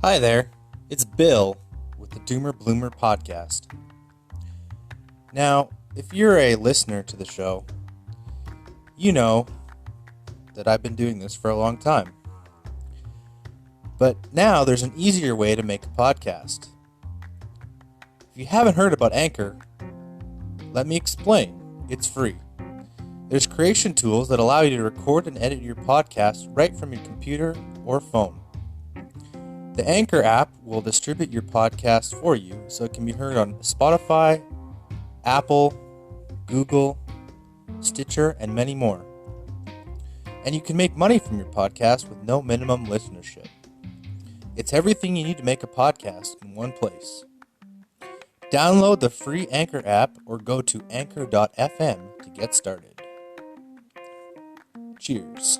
Hi there, it's Bill with the Doomer Bloomer podcast. Now, if you're a listener to the show, you know that I've been doing this for a long time. But now there's an easier way to make a podcast. If you haven't heard about Anchor, let me explain. It's free. There's creation tools that allow you to record and edit your podcast right from your computer or phone. The Anchor app will distribute your podcast for you so it can be heard on Spotify, Apple, Google, Stitcher, and many more. And you can make money from your podcast with no minimum listenership. It's everything you need to make a podcast in one place. Download the free Anchor app or go to anchor.fm to get started. Cheers.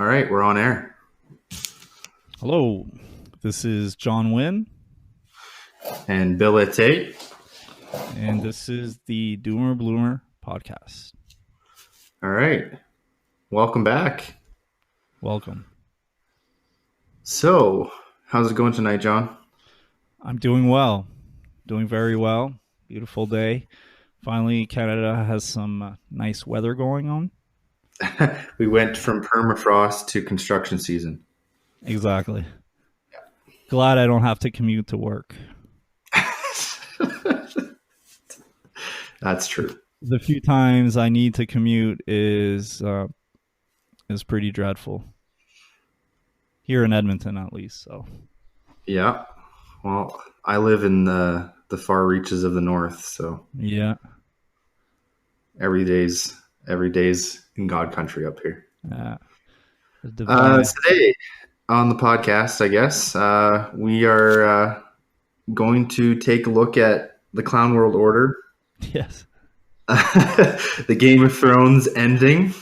All right, we're on air. Hello, this is John Wynn. And Bill Tate. And this is the Doomer Bloomer podcast. All right, welcome back. Welcome. So, how's it going tonight, John? I'm doing well. Doing very well. Beautiful day. Finally, Canada has some nice weather going on. We went from permafrost to construction season. Exactly. Yeah. Glad I don't have to commute to work. That's true. The few times I need to commute is pretty dreadful. Here in Edmonton, at least. So. Yeah. Well, I live in the far reaches of the north, so yeah. Every day's in God country up here. Today on the podcast, I guess, we are going to take a look at the Clown World Order. Yes. The Game of Thrones ending,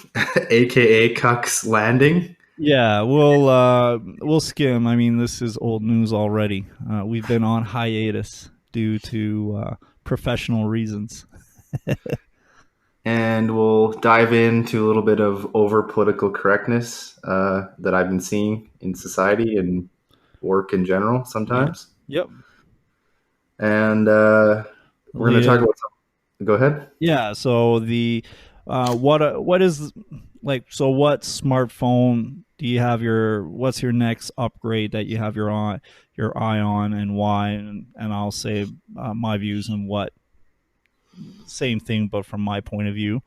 aka Cuck's landing. Yeah, we'll skim. I mean, this is old news already. We've been on hiatus due to professional reasons. And we'll dive into a little bit of over political correctness that I've been seeing in society and work in general sometimes. Yep. And we're going to talk about something. Go ahead. Yeah. So what smartphone do you have what's your next upgrade that you have your eye on, and why? And I'll say my views on what. Same thing, but from my point of view,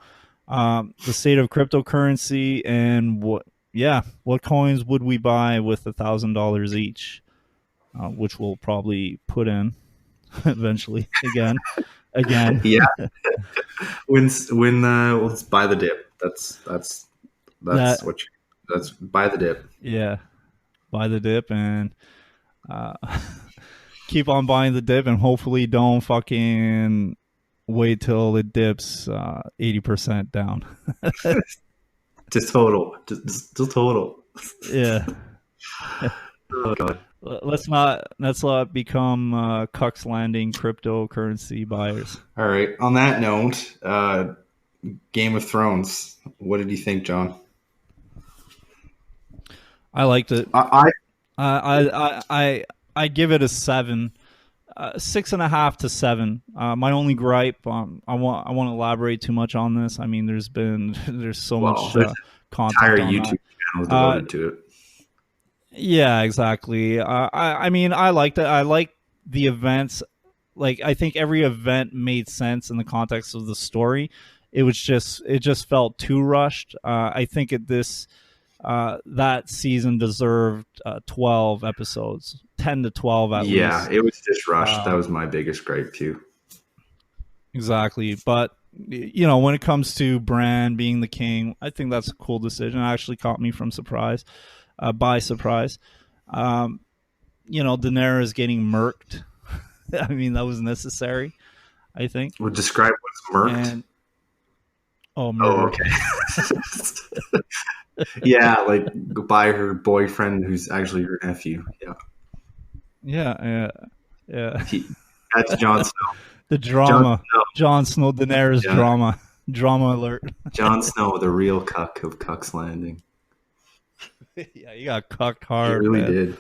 the state of cryptocurrency and what coins would we buy with $1,000 each, which we'll probably put in eventually again. Yeah. when let's buy the dip. That's buy the dip. Yeah, buy the dip and keep on buying the dip, and hopefully don't fucking wait till it dips 80% down. Just total. Yeah. Oh God. Let's not become Cuck's Landing cryptocurrency buyers. All right. On that note, Game of Thrones. What did you think, John? I liked it. I give it a 7. 6.5 to 7. My only gripe, I won't elaborate too much on this. I mean, there's so much content. Entire YouTube channel devoted to it. Yeah, exactly. I mean, I liked it. I like the events. Like, I think every event made sense in the context of the story. It just felt too rushed. I think that season deserved 12 episodes, 10 to 12 at least. Yeah, it was just rushed. That was my biggest gripe too. Exactly. But, when it comes to Bran being the king, I think that's a cool decision. It actually caught me by surprise. Daenerys getting murked. I mean, that was necessary, I think. Would describe what's murked. Murked. Oh, okay. Yeah, like by her boyfriend who's actually her nephew. Yeah. That's Jon Snow. The drama. Jon Snow, Daenerys drama. Drama alert. Jon Snow, the real cuck of Cuck's Landing. Yeah, you got cucked He hard, really man. did.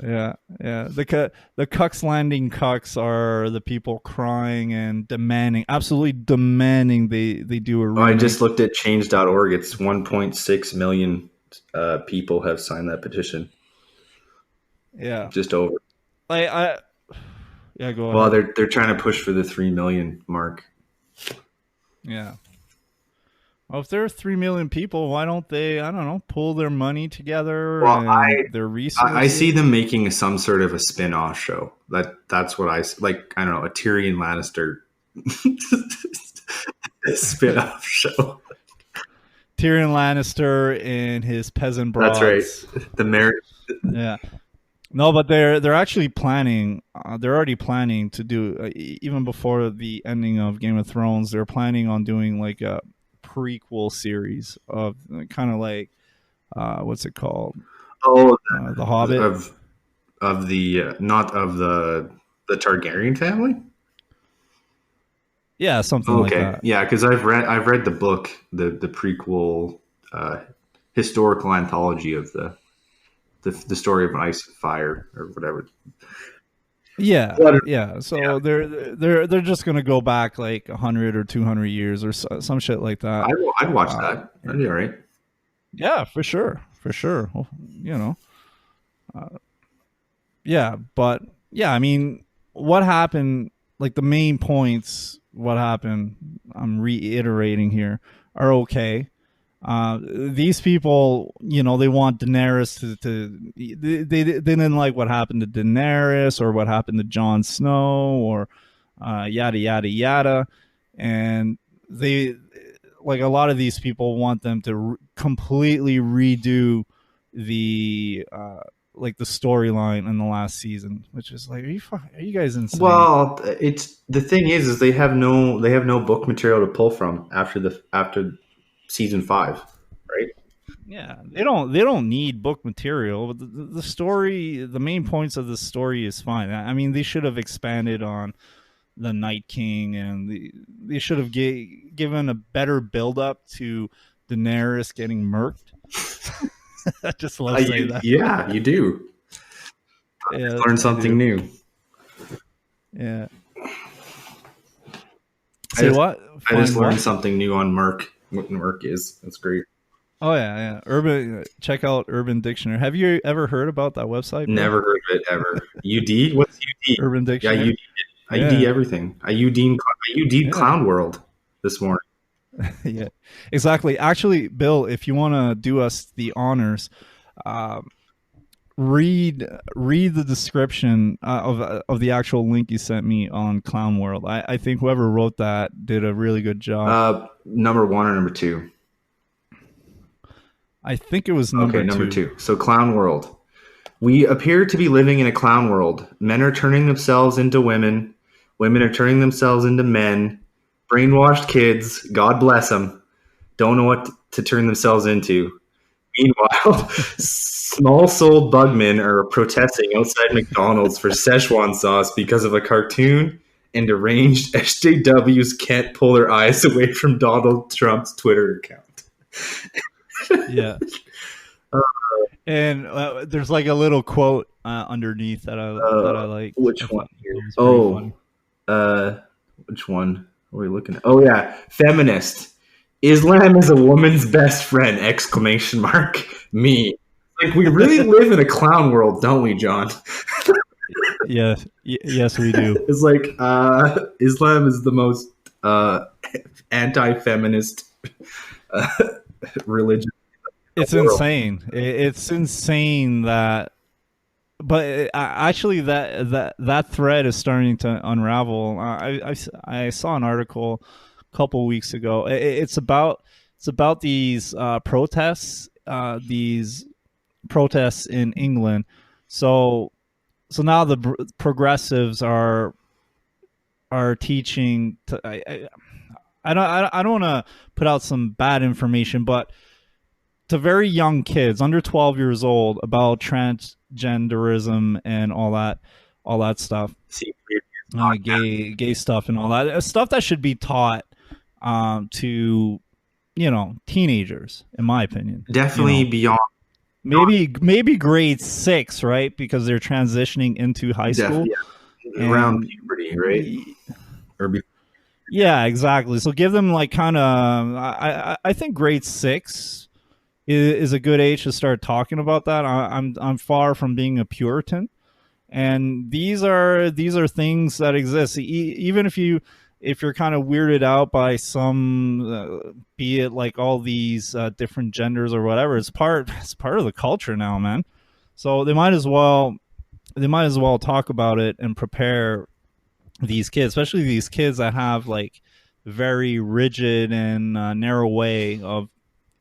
Yeah, yeah. The Cuck's Landing cucks are the people crying and demanding, absolutely demanding they do a remake. I just looked at change.org. It's 1.6 million people have signed that petition. Yeah. Just over. Yeah, go Well, ahead. they're trying to push for the 3 million mark. Yeah. Well, if there are 3 million people, why don't they, I don't know, pull their money together Well, and their resources? I see them making some sort of a spin-off show. That's what I like. I don't know, a Tyrion Lannister spin-off show. Tyrion Lannister and his peasant broads. That's right. The marriage. Yeah. No, but they're actually planning. They're already planning to do even before the ending of Game of Thrones. They're planning on doing like a prequel series of kind of like what's it called? Oh, The Hobbit of the not of the Targaryen family. Yeah, something like that. Yeah, because I've read the book, the prequel historical anthology of the story of Ice and Fire or whatever. Yeah, yeah. So they're just gonna go back like 100 or 200 years or some shit like that. I'd watch that. That'd be all right. Yeah, for sure. Well, you know. Yeah, but yeah, I mean, what happened? Like the main points, what happened? I'm reiterating here are okay. These people, you know, they want Daenerys they didn't like what happened to Daenerys or what happened to Jon Snow or yada yada yada, and they like a lot of these people want them to completely redo the like the storyline in the last season, which is like, are you guys insane? Well, it's the thing is they have no book material to pull from after season 5, right? Yeah, they don't need book material. The story, the main points of the story is fine. I mean, they should have expanded on the Night King, and they should have given a better build up to Daenerys getting murked. I just love saying that. Yeah, you do. Yeah, learn something new. Yeah. Say what? I just learned something new on Merc. What Merc is. That's great. Oh yeah. Check out Urban Dictionary. Have you ever heard about that website? Never heard of it ever. UD? What's UD? Urban Dictionary. Yeah, UD. I UD everything. I UD Clown World this morning. Yeah, exactly. Actually, Bill, if you want to do us the honors, read the description of the actual link you sent me on Clown World. I think whoever wrote that did a really good job. Number 1 or number 2? I think it was number 2. Okay, number 2. So Clown World. We appear to be living in a clown world. Men are turning themselves into women. Women are turning themselves into men. Brainwashed kids, God bless them, don't know what to turn themselves into. Meanwhile, small-souled bugmen are protesting outside McDonald's for Szechuan sauce because of a cartoon, and deranged SJWs can't pull their eyes away from Donald Trump's Twitter account. Yeah. And there's like a little quote underneath that I like. Which one? Which one are we looking at? Oh yeah, feminist. Islam is a woman's best friend! Exclamation mark. Me. Like, we really live in a clown world, don't we, John? Yes, we do. It's like Islam is the most anti-feminist religion. It's insane. It's insane that, but actually that thread is starting to unravel. I saw an article a couple weeks ago. It's about these protests in England. So now the progressives are teaching. I don't want to put out some bad information, but to very young kids under 12 years old about transgenderism and all that stuff, gay stuff and all that stuff that should be taught to, teenagers, in my opinion. Definitely beyond. Maybe grade 6, right? Because they're transitioning into high school. Around puberty, right? Yeah, exactly. So give them like kind of, I think grade 6 is a good age to start talking about that. I'm far from being a Puritan, and these are things that exist. Even if you're kind of weirded out by some, be it like all these different genders or whatever, it's part of the culture now, man. So they might as well talk about it and prepare these kids, especially these kids that have like very rigid and narrow way of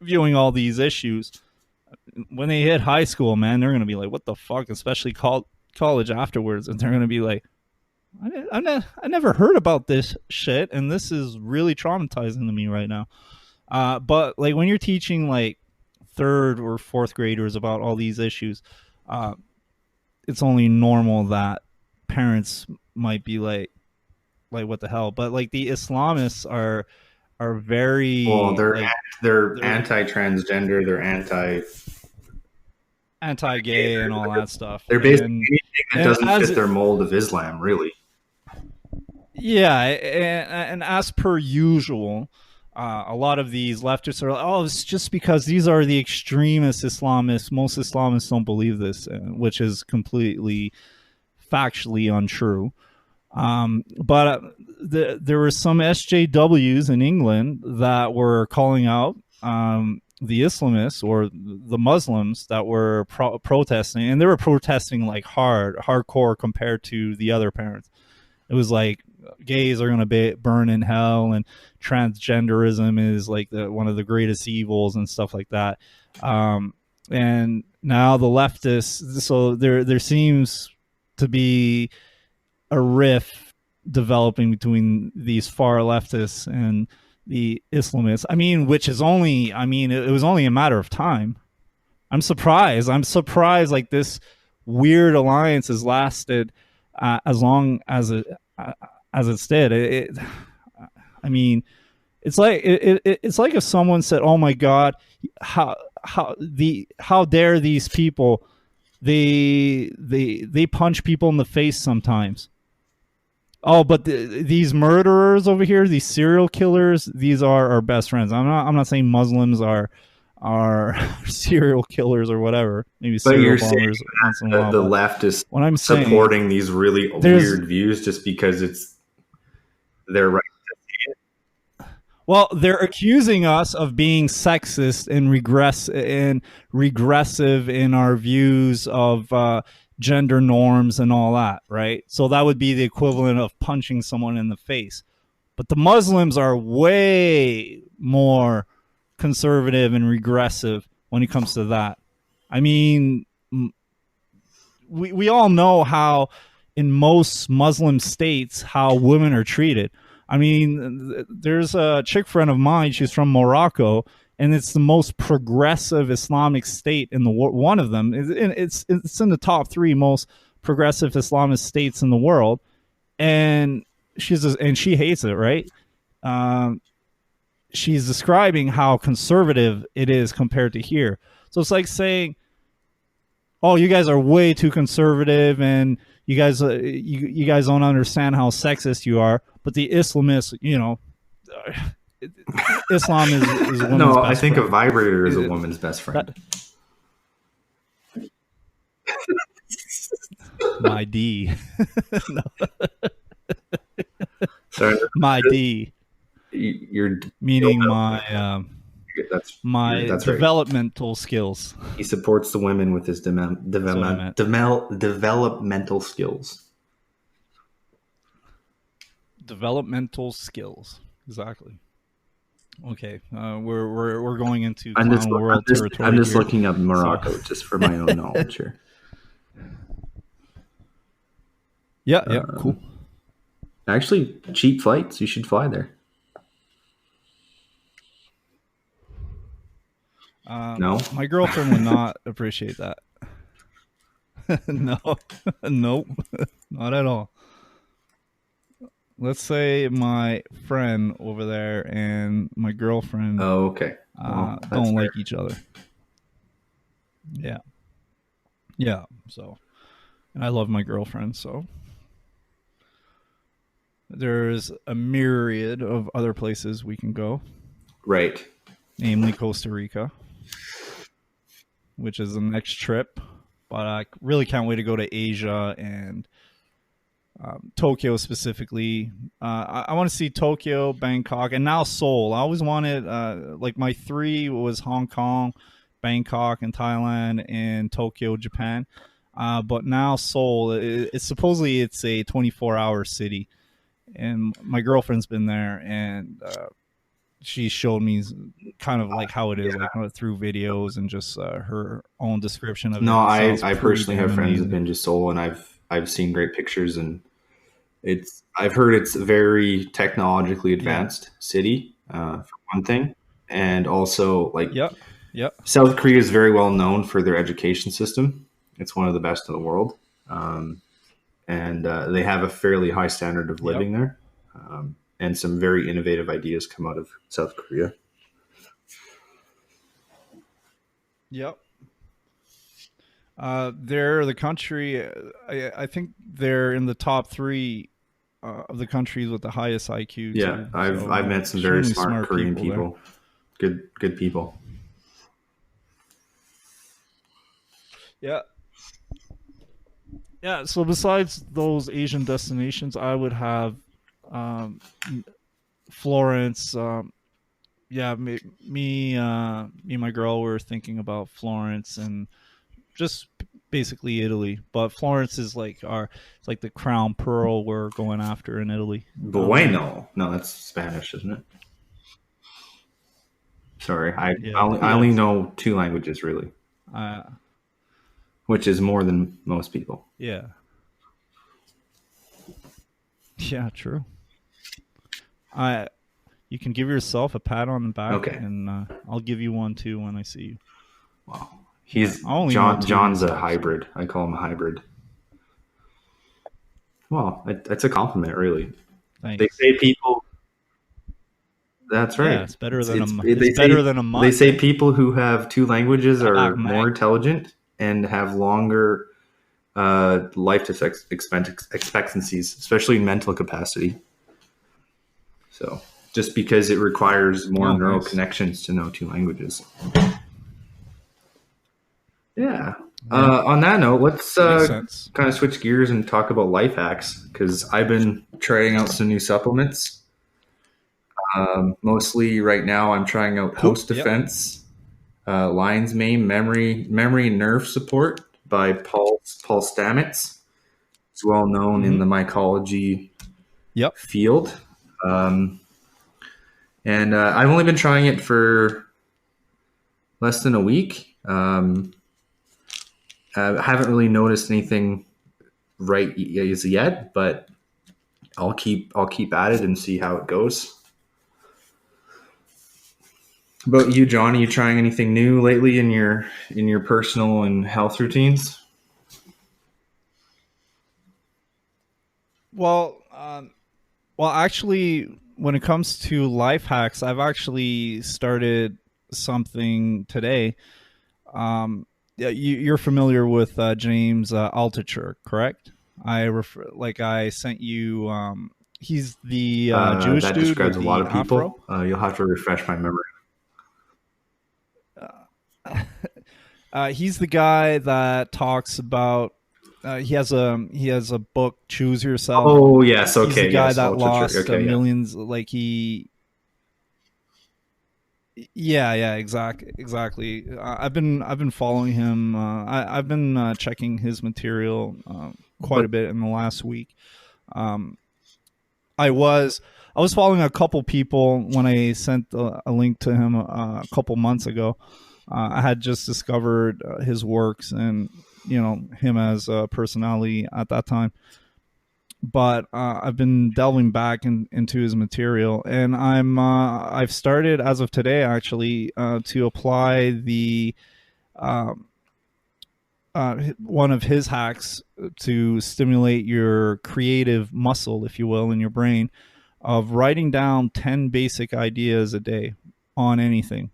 viewing all these issues. When they hit high school, man, they're gonna be like, "What the fuck?" Especially college afterwards, and they're gonna be like, I never heard about this shit, and this is really traumatizing to me right now. But like when you're teaching like 3rd or 4th graders about all these issues, it's only normal that parents might be like what the hell? But like the Islamists are very, well, they're like, they're anti-transgender, they're anti-gay and all that stuff. They're basically anything that doesn't fit their mold of Islam, really. Yeah, and as per usual, a lot of these leftists are like, oh, it's just because these are the extremist Islamists. Most Islamists don't believe this, which is completely factually untrue. But there were some SJWs in England that were calling out the Islamists or the Muslims that were protesting, and they were protesting like hardcore compared to the other parents. It was like gays are going to burn in hell, and transgenderism is like one of the greatest evils and stuff like that. And now the leftists, so there seems to be a rift developing between these far leftists and the Islamists. I mean, it was only a matter of time. I'm surprised like this weird alliance has lasted as long as it's did. I mean, it's like it's like if someone said, "Oh my God, how dare these people? They punch people in the face sometimes." Oh, but these murderers over here, these serial killers, these are our best friends. I'm not saying Muslims are serial killers or whatever. Maybe but serial you're bombers saying once in a while. the left is what I'm saying, supporting these really weird views just because it's their right. Well, they're accusing us of being sexist and regressive in our views of gender norms and all that, right? So that would be the equivalent of punching someone in the face. But the Muslims are way more conservative and regressive when it comes to that. I mean, we all know how in most Muslim states how women are treated. I mean, there's a chick friend of mine. She's from Morocco, and it's the most progressive Islamic state in the world. One of them, it's in the top 3 most progressive Islamist states in the world, and she hates it. Right? She's describing how conservative it is compared to here. So it's like saying, "Oh, you guys are way too conservative, and you guys don't understand how sexist you are." But the Islamists, Islam is women's No, best I think friend. a vibrator is a woman's best friend. My D. No. Sorry, My D. You're meaning my that's developmental right. skills. He supports the women with his developmental skills. Developmental skills, exactly. Okay, we're going into clown world territory. I'm just looking up Morocco just for my own knowledge here. Yeah, cool. Actually, cheap flights. You should fly there. No, my girlfriend would not appreciate that. No, nope, not at all. let's say my friend over there and my girlfriend Oh, okay. Well, that's don't fair. like each other. Yeah. Yeah. So, and I love my girlfriend. So there's a myriad of other places we can go, Right. namely Costa Rica, which is the next trip. But I really can't wait to go to Asia and Tokyo specifically. I want to see Tokyo, Bangkok, and now Seoul. I always wanted, like, my three was Hong Kong, Bangkok, and Thailand, and Tokyo, Japan. But now Seoul, it's supposedly it's a 24-hour city, and my girlfriend's been there, and she showed me kind of like how it is, like through videos and just her own description of it. No, It I sounds I pretty personally damn have friends who've amazing. been to Seoul, and I've seen great pictures, and I've heard it's a very technologically Yeah. advanced city, for one thing, and also like Yep. Yep. South Korea is very well known for their education system. It's one of the best in the world, and they have a fairly high standard of Yep. living there, and some very innovative ideas come out of South Korea. Yep. They're the country. I think they're in the top three of the countries with the highest IQ Yeah, too. I've So met some very extremely smart smart Korean people there. people, good people. Yeah. Yeah. So besides those Asian destinations, I would have um, Florence. Yeah, me, and my girl were thinking about Florence and just basically Italy. But Florence is like it's like the crown pearl we're going after in Italy. Bueno, no, that's Spanish, isn't it? Sorry, Yeah. I only Yes. know two languages really, Uh, which is more than most people. yeah. Yeah. True. I. You can give yourself a pat on the back, Okay, and I'll give you one too when I see you. wow. Yeah, He's I only know two John's a myself. So. hybrid. I call him a hybrid. Well, that's a compliment, really. They Thanks. say people. That's Yeah, right. it's better than They it's say better than a they mutt, say eh? people who have two languages Tabac, are more Mac. intelligent and have longer life expectancies, especially in mental capacity. So just because it requires more Oh, neural nice. connections to know two languages. Yeah. Yeah, On that note, let's makes sense. kind of switch gears and talk about life hacks because I've been trying out some new supplements. Mostly right now, I'm trying out Cool. Host Yep. Defense, Lion's Mane, Memory and Nerve Support by Paul Stamets. It's well known in Mm-hmm. the mycology Yep. field. And I've only been trying it for less than a week. I haven't really noticed anything right as yet, but I'll keep at it and see how it goes. How about you, John? Are you trying anything new lately in your personal and health routines? Well, actually, when it comes to life hacks, I've actually started something today. Yeah, you're familiar with James Altucher, correct? I sent you. He's the Jewish That dude describes with a lot the of afro. people. You'll have to refresh my memory. He's the guy that talks about. He has a book, Choose Yourself. Oh yes, He's the okay, guy yes, that ultra true. lost Okay, yeah. millions. Like he. Yeah, exactly. I've been following him. I've been checking his material quite But a bit in the last week. Um, I was following a couple people when I sent a link to him a couple months ago. I had just discovered his works and him as a personality at that time. But I've been delving back into his material, and I've started as of today actually to apply the um, one of his hacks to stimulate your creative muscle, if you will, in your brain, of writing down 10 basic ideas a day on anything.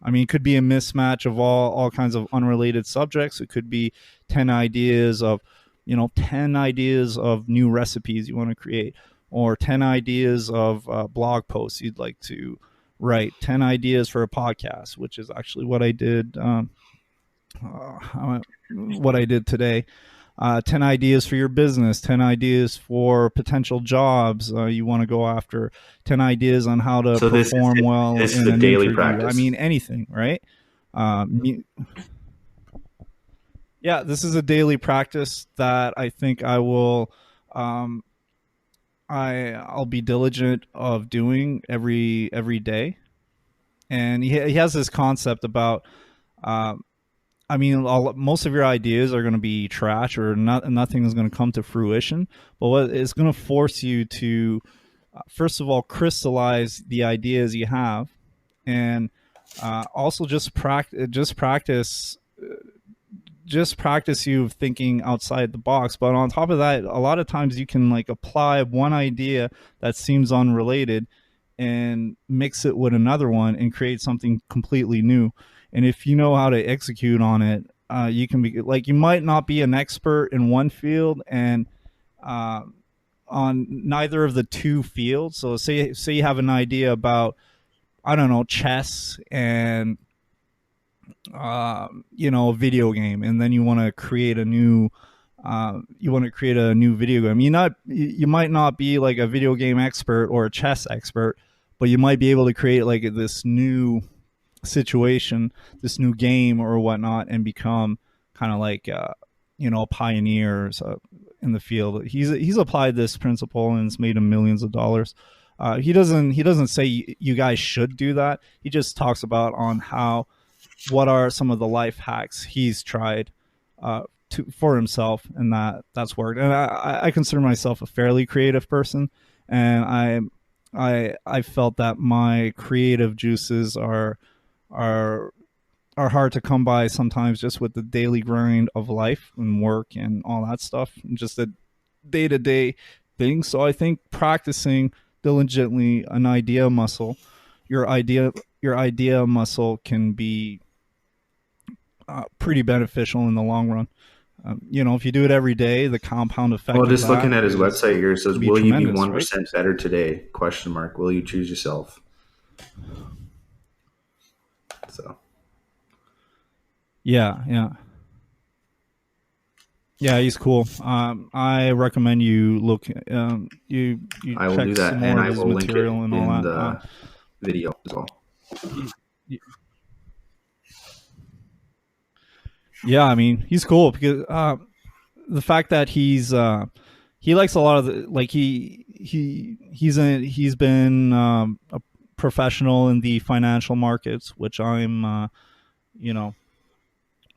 I mean, it could be a mismatch of all kinds of unrelated subjects. It could be 10 ideas of, 10 ideas of new recipes you want to create, or 10 ideas of blog posts you'd like to write, 10 ideas for a podcast, which is actually what I did. What I did today. 10 ideas for your business, 10 ideas for potential jobs you want to go after, 10 ideas on how to perform well in an daily interview. Practice. I mean, anything, right? Yeah, this is a daily practice that I think I will, I'll be diligent of doing every day. And he has this concept about, I mean, most of your ideas are going to be trash, or nothing is going to come to fruition. But what it's going to force you to, first of all, crystallize the ideas you have, and also just practice you thinking outside the box. But on top of that, a lot of times you can like apply one idea that seems unrelated and mix it with another one and create something completely new. And if you know how to execute on it, you can be like, you might not be an expert in one field and on neither of the two fields. So say you have an idea about, I don't know, chess and a video game, and then you want to create a new video game. You might not be like a video game expert or a chess expert, but you might be able to create like this new situation, this new game or whatnot, and become kind of like a pioneer in the field. He's applied this principle and it's made him millions of dollars. He doesn't say you guys should do that. He just talks about on what are some of the life hacks he's tried for himself, and that's worked. And I consider myself a fairly creative person, and I felt that my creative juices are hard to come by sometimes, just with the daily grind of life and work and all that stuff, and just a day-to-day thing. So I think practicing diligently an idea muscle, your idea muscle can be pretty beneficial in the long run. If you do it every day, the compound effect. Well, just looking at his website here, it says, "Will you be 1% right? better today?" ? Will you choose yourself? So, yeah, he's cool. I recommend you look. You I will check do that, some and more I of his will link it material and all in that. the video as well. Yeah, I mean, he's cool because the fact that he likes a lot of the, like he's been a professional in the financial markets, which I'm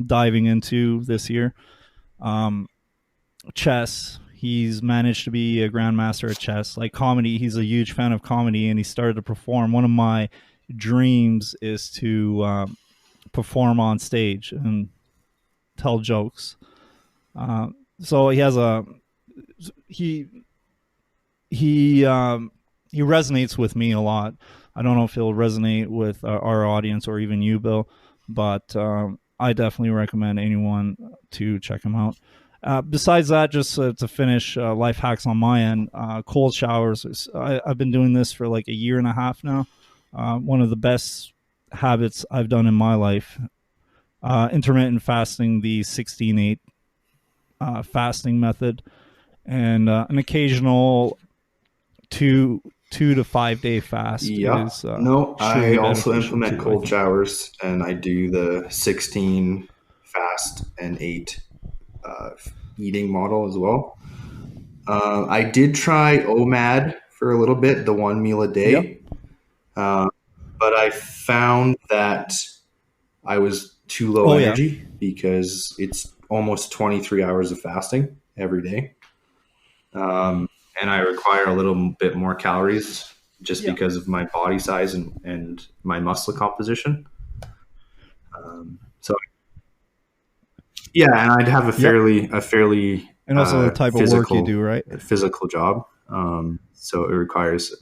diving into this year. Chess, he's managed to be a grandmaster at chess. Like comedy, he's a huge fan of comedy, and he started to perform. One of my dreams is to perform on stage and tell jokes. So he has he resonates with me a lot. I don't know if he'll resonate with our audience or even you, Bill, but I definitely recommend anyone to check him out. Besides that, just to finish life hacks on my end, cold showers. I've been doing this for like a year and a half now. One of the best habits I've done in my life. Intermittent fasting, the 16/8 fasting method, and an occasional 2 to 5 day fast. Yeah. I also implement cold showers, and I do the 16 fast and 8 eating model as well. I did try OMAD for a little bit, the 1 meal a day. Yep. But I found that I was too low energy because it's almost 23 hours of fasting every day. And I require a little bit more calories just because of my body size and my muscle composition. So Yeah, and I'd have a fairly And also the type of work you do, right? physical job. So it requires,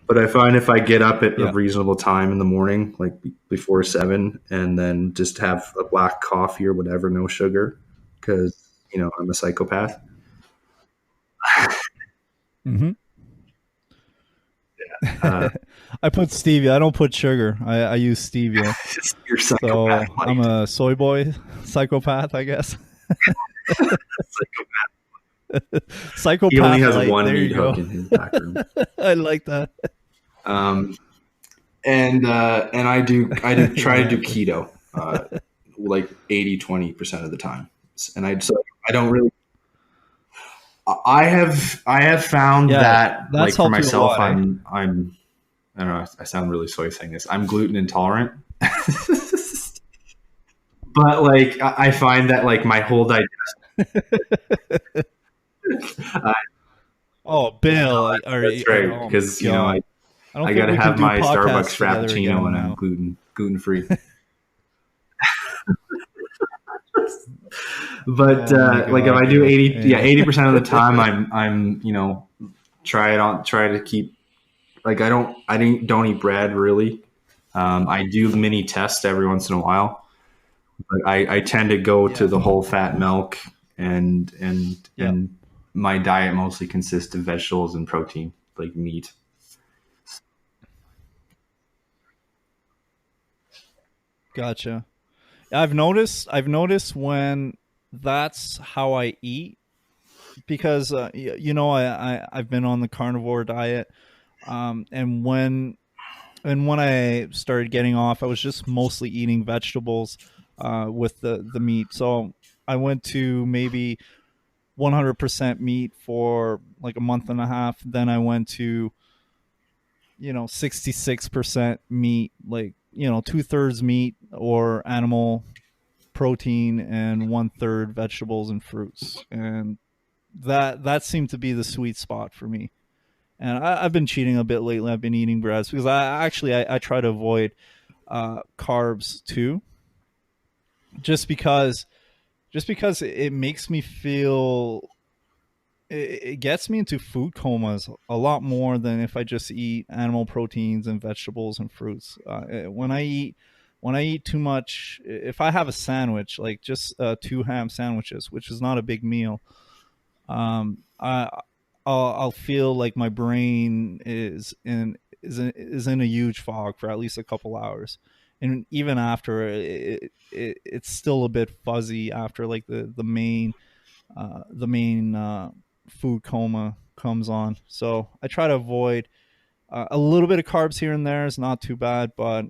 but I find if I get up at a reasonable time in the morning, like before 7, and then just have a black coffee or whatever, no sugar, because I'm a psychopath. Mm-hmm. I put stevia. I don't put sugar. I use stevia. You're so I'm a soy boy psychopath, I guess. Psychopath. He only has light. one there meat hook in his back room. I like that. And I do try to do keto, like 80-20% of the time, and I don't really. I have found that like for myself, I'm I don't know. I sound really soy saying this. I'm gluten intolerant, but like I find that like my whole digestion. Oh, Bill, that's right. Because I got to have my Starbucks Frappuccino, and I'm gluten free. But like if I do 80% of the time, I'm try to keep, like I don't eat bread really. I do mini tests every once in a while, but I tend to go to the whole fat milk, and my diet mostly consists of vegetables and protein, like meat. Gotcha. I've noticed when that's how I eat, because I've been on the carnivore diet, and when I started getting off, I was just mostly eating vegetables with the meat. So I went to maybe 100% meat for like a month and a half. Then I went to 66% meat, like 2/3 meat or animal protein and 1/3 vegetables and fruits, and that seemed to be the sweet spot for me. And I've been cheating a bit lately. I've been eating breads because I try to avoid carbs too, just because it makes me feel, it gets me into food comas a lot more than if I just eat animal proteins and vegetables and fruits. When I eat too much, if I have a sandwich, like just 2 ham sandwiches, which is not a big meal, I'll feel like my brain is in a huge fog for at least a couple hours, and even after it's still a bit fuzzy after like the main food coma comes on. So I try to avoid a little bit of carbs here and there is not too bad, but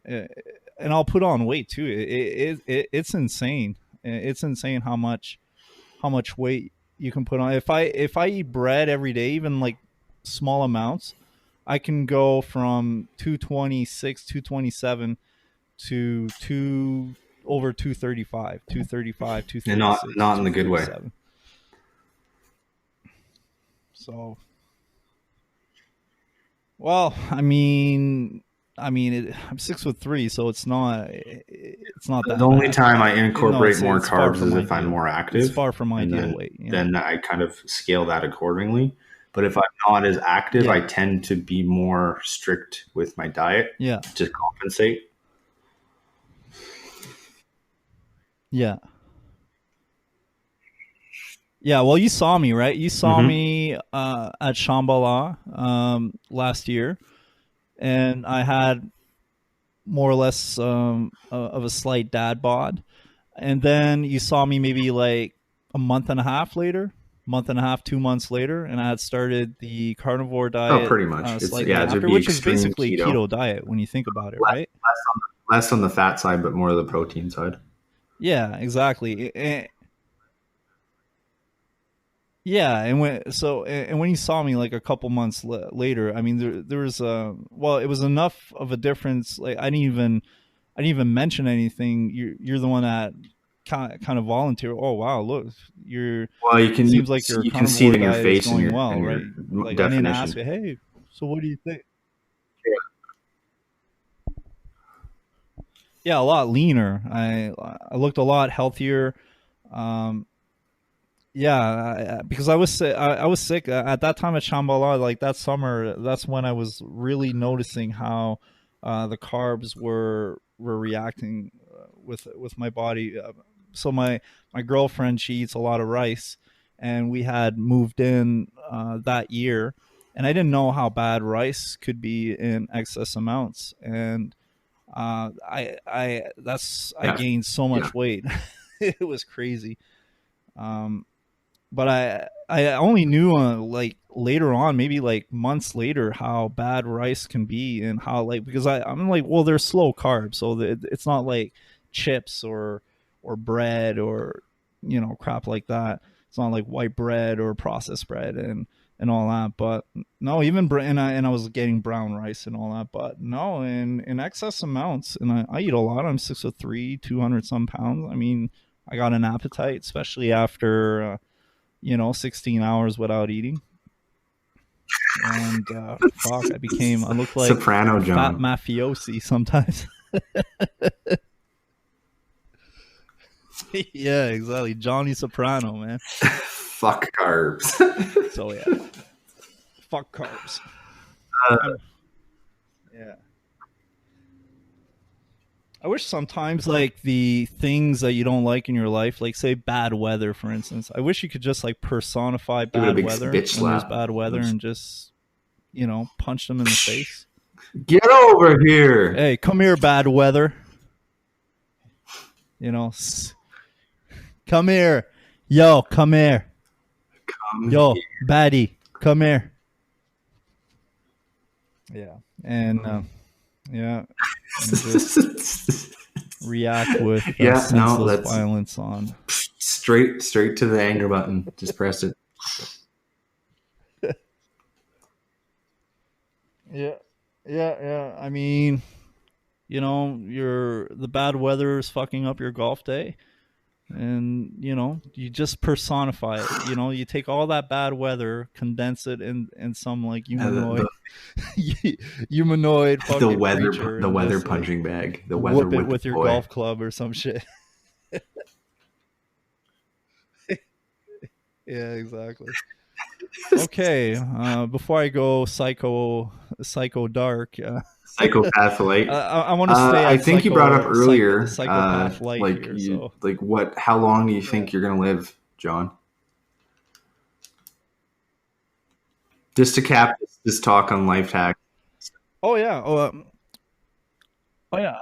and I'll put on weight too. It's insane. It's insane how much weight you can put on. If I eat bread every day, even like small amounts, I can go from 226, 227 to over 235, 236. And not in the good way. So, well, I mean, I'm 6'3", so it's not that. The only bad. time I incorporate more carbs is if I'm more active. It's far from my ideal weight. Then I kind of scale that accordingly. But if I'm not as active, I tend to be more strict with my diet. Yeah. To compensate. Yeah. Yeah, well, you saw me, right? You saw me at Shambhala last year, and I had more or less of a slight dad bod. And then you saw me maybe like a month and a half later, 2 months later, and I had started the carnivore diet. Oh, pretty much. Slightly after, which is basically keto diet when you think about it, right? Less on the fat side, but more of the protein side. Yeah, exactly. Yeah, and when you saw me like a couple months later, I mean, there was it was enough of a difference. Like I didn't even mention anything. You're the one that kind of volunteer. Oh wow, look, you can see it in your face and well, right? Like definition. I didn't ask you, hey, so what do you think? yeah, a lot leaner. I looked a lot healthier. Um, yeah, because I was sick at that time at Shambhala. Like that summer, that's when I was really noticing how the carbs were reacting with my body. So my girlfriend, she eats a lot of rice, and we had moved in that year, and I didn't know how bad rice could be in excess amounts, and I Yeah, gained so yeah. much weight. It was crazy. Um, but I only knew like later on, maybe like months later, how bad rice can be, and how like, because I'm like, well, they're slow carbs, so it's not like chips or bread or crap like that. It's not like white bread or processed bread and all that. But no, even and I was getting brown rice and all that. But no, in excess amounts, and I eat a lot. I'm 6'3", 200 some pounds. I mean, I got an appetite, especially after 16 hours without eating. And fuck, I look like Soprano a fat John. mafiosi sometimes. Yeah, exactly. Johnny Soprano, man. Fuck carbs. So yeah, fuck carbs. Yeah. I wish sometimes like the things that you don't like in your life, like say bad weather, for instance, I wish you could just like personify Give it a bad big weather bitch when there's slap. bad weather and just, punch them in the face. Get over here. Hey, come here, bad weather. You know, come here. Yo, come here. Yo, baddie, come here. Yeah. And yeah, and just react with Yeah, no, senseless that's violence on. straight to the anger button. Just press it. Yeah. Yeah. I mean, the bad weather is fucking up your golf day, and you just personify it. You take all that bad weather, condense it in some like humanoid humanoid fucking creature, The and weather just like punching bag, the weather whip it whipping with your boy. golf club or some shit. Yeah, exactly. Okay, before I go psycho dark, Psychopath light. I want to stay I at think you brought up earlier, psychopath light like here. you, So like what? How long do you yeah. think you're gonna live, John? Just to cap this talk on life hack. Oh yeah. Oh yeah.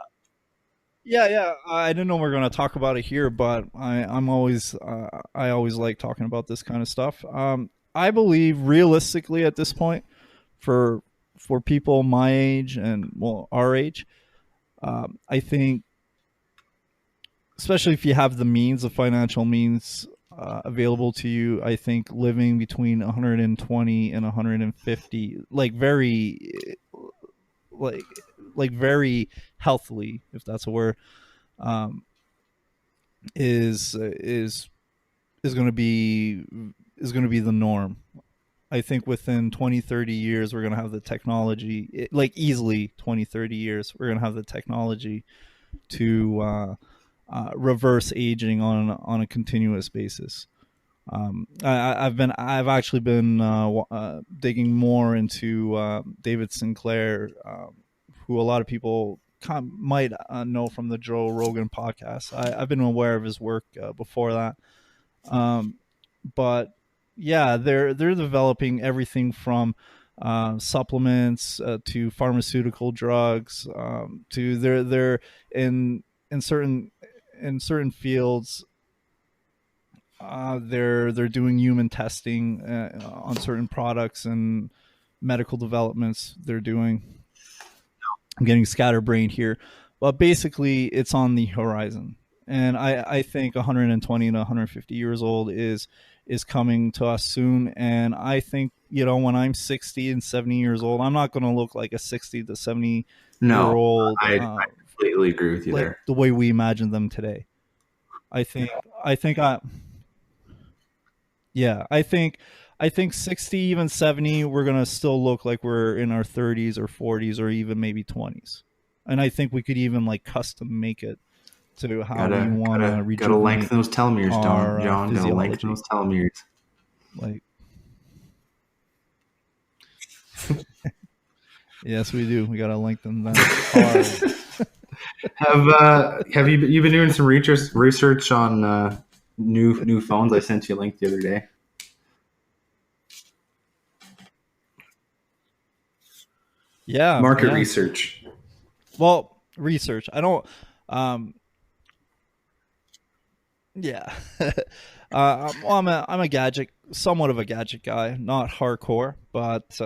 Yeah. I didn't know we are going to talk about it here, but I always like talking about this kind of stuff. I believe realistically at this point, for people my age and well our age, I think, especially if you have the means, the financial means available to you, I think living between 120 and 150, like like very healthily, if that's a word, um, is going to be the norm. I think within 20, 30 years we're going to have the technology, like easily 20, 30 years we're going to have the technology to reverse aging on a continuous basis. I've actually been digging more into David Sinclair, who a lot of people might know from the Joe Rogan podcast. I've been aware of his work before that, um, but yeah, they're developing everything from supplements to pharmaceutical drugs, to they're in certain fields. They're doing human testing on certain products and medical developments they're doing. I'm getting scatterbrained here, but basically it's on the horizon. And I think 120 to 150 years old is coming to us soon. And I think, when I'm 60 and 70 years old, I'm not going to look like a 60 to 70-year No, old I completely agree with you like there. the way we imagine them today. I think I think I Yeah, I think 60, even 70, we're going to still look like we're in our 30s or 40s or even maybe 20s. and I think we could even like custom make it to how we Gotta want to gotta gotta rejuvenate lengthen those telomeres, our John. Gotta lengthen physiology. those telomeres. Like, yes, we do. We gotta lengthen them hard. Have you been doing some research on new phones? I sent you a link the other day. Yeah, Market yeah. research. Well, research. I don't. Yeah. I'm a gadget, somewhat of a gadget guy, not hardcore, but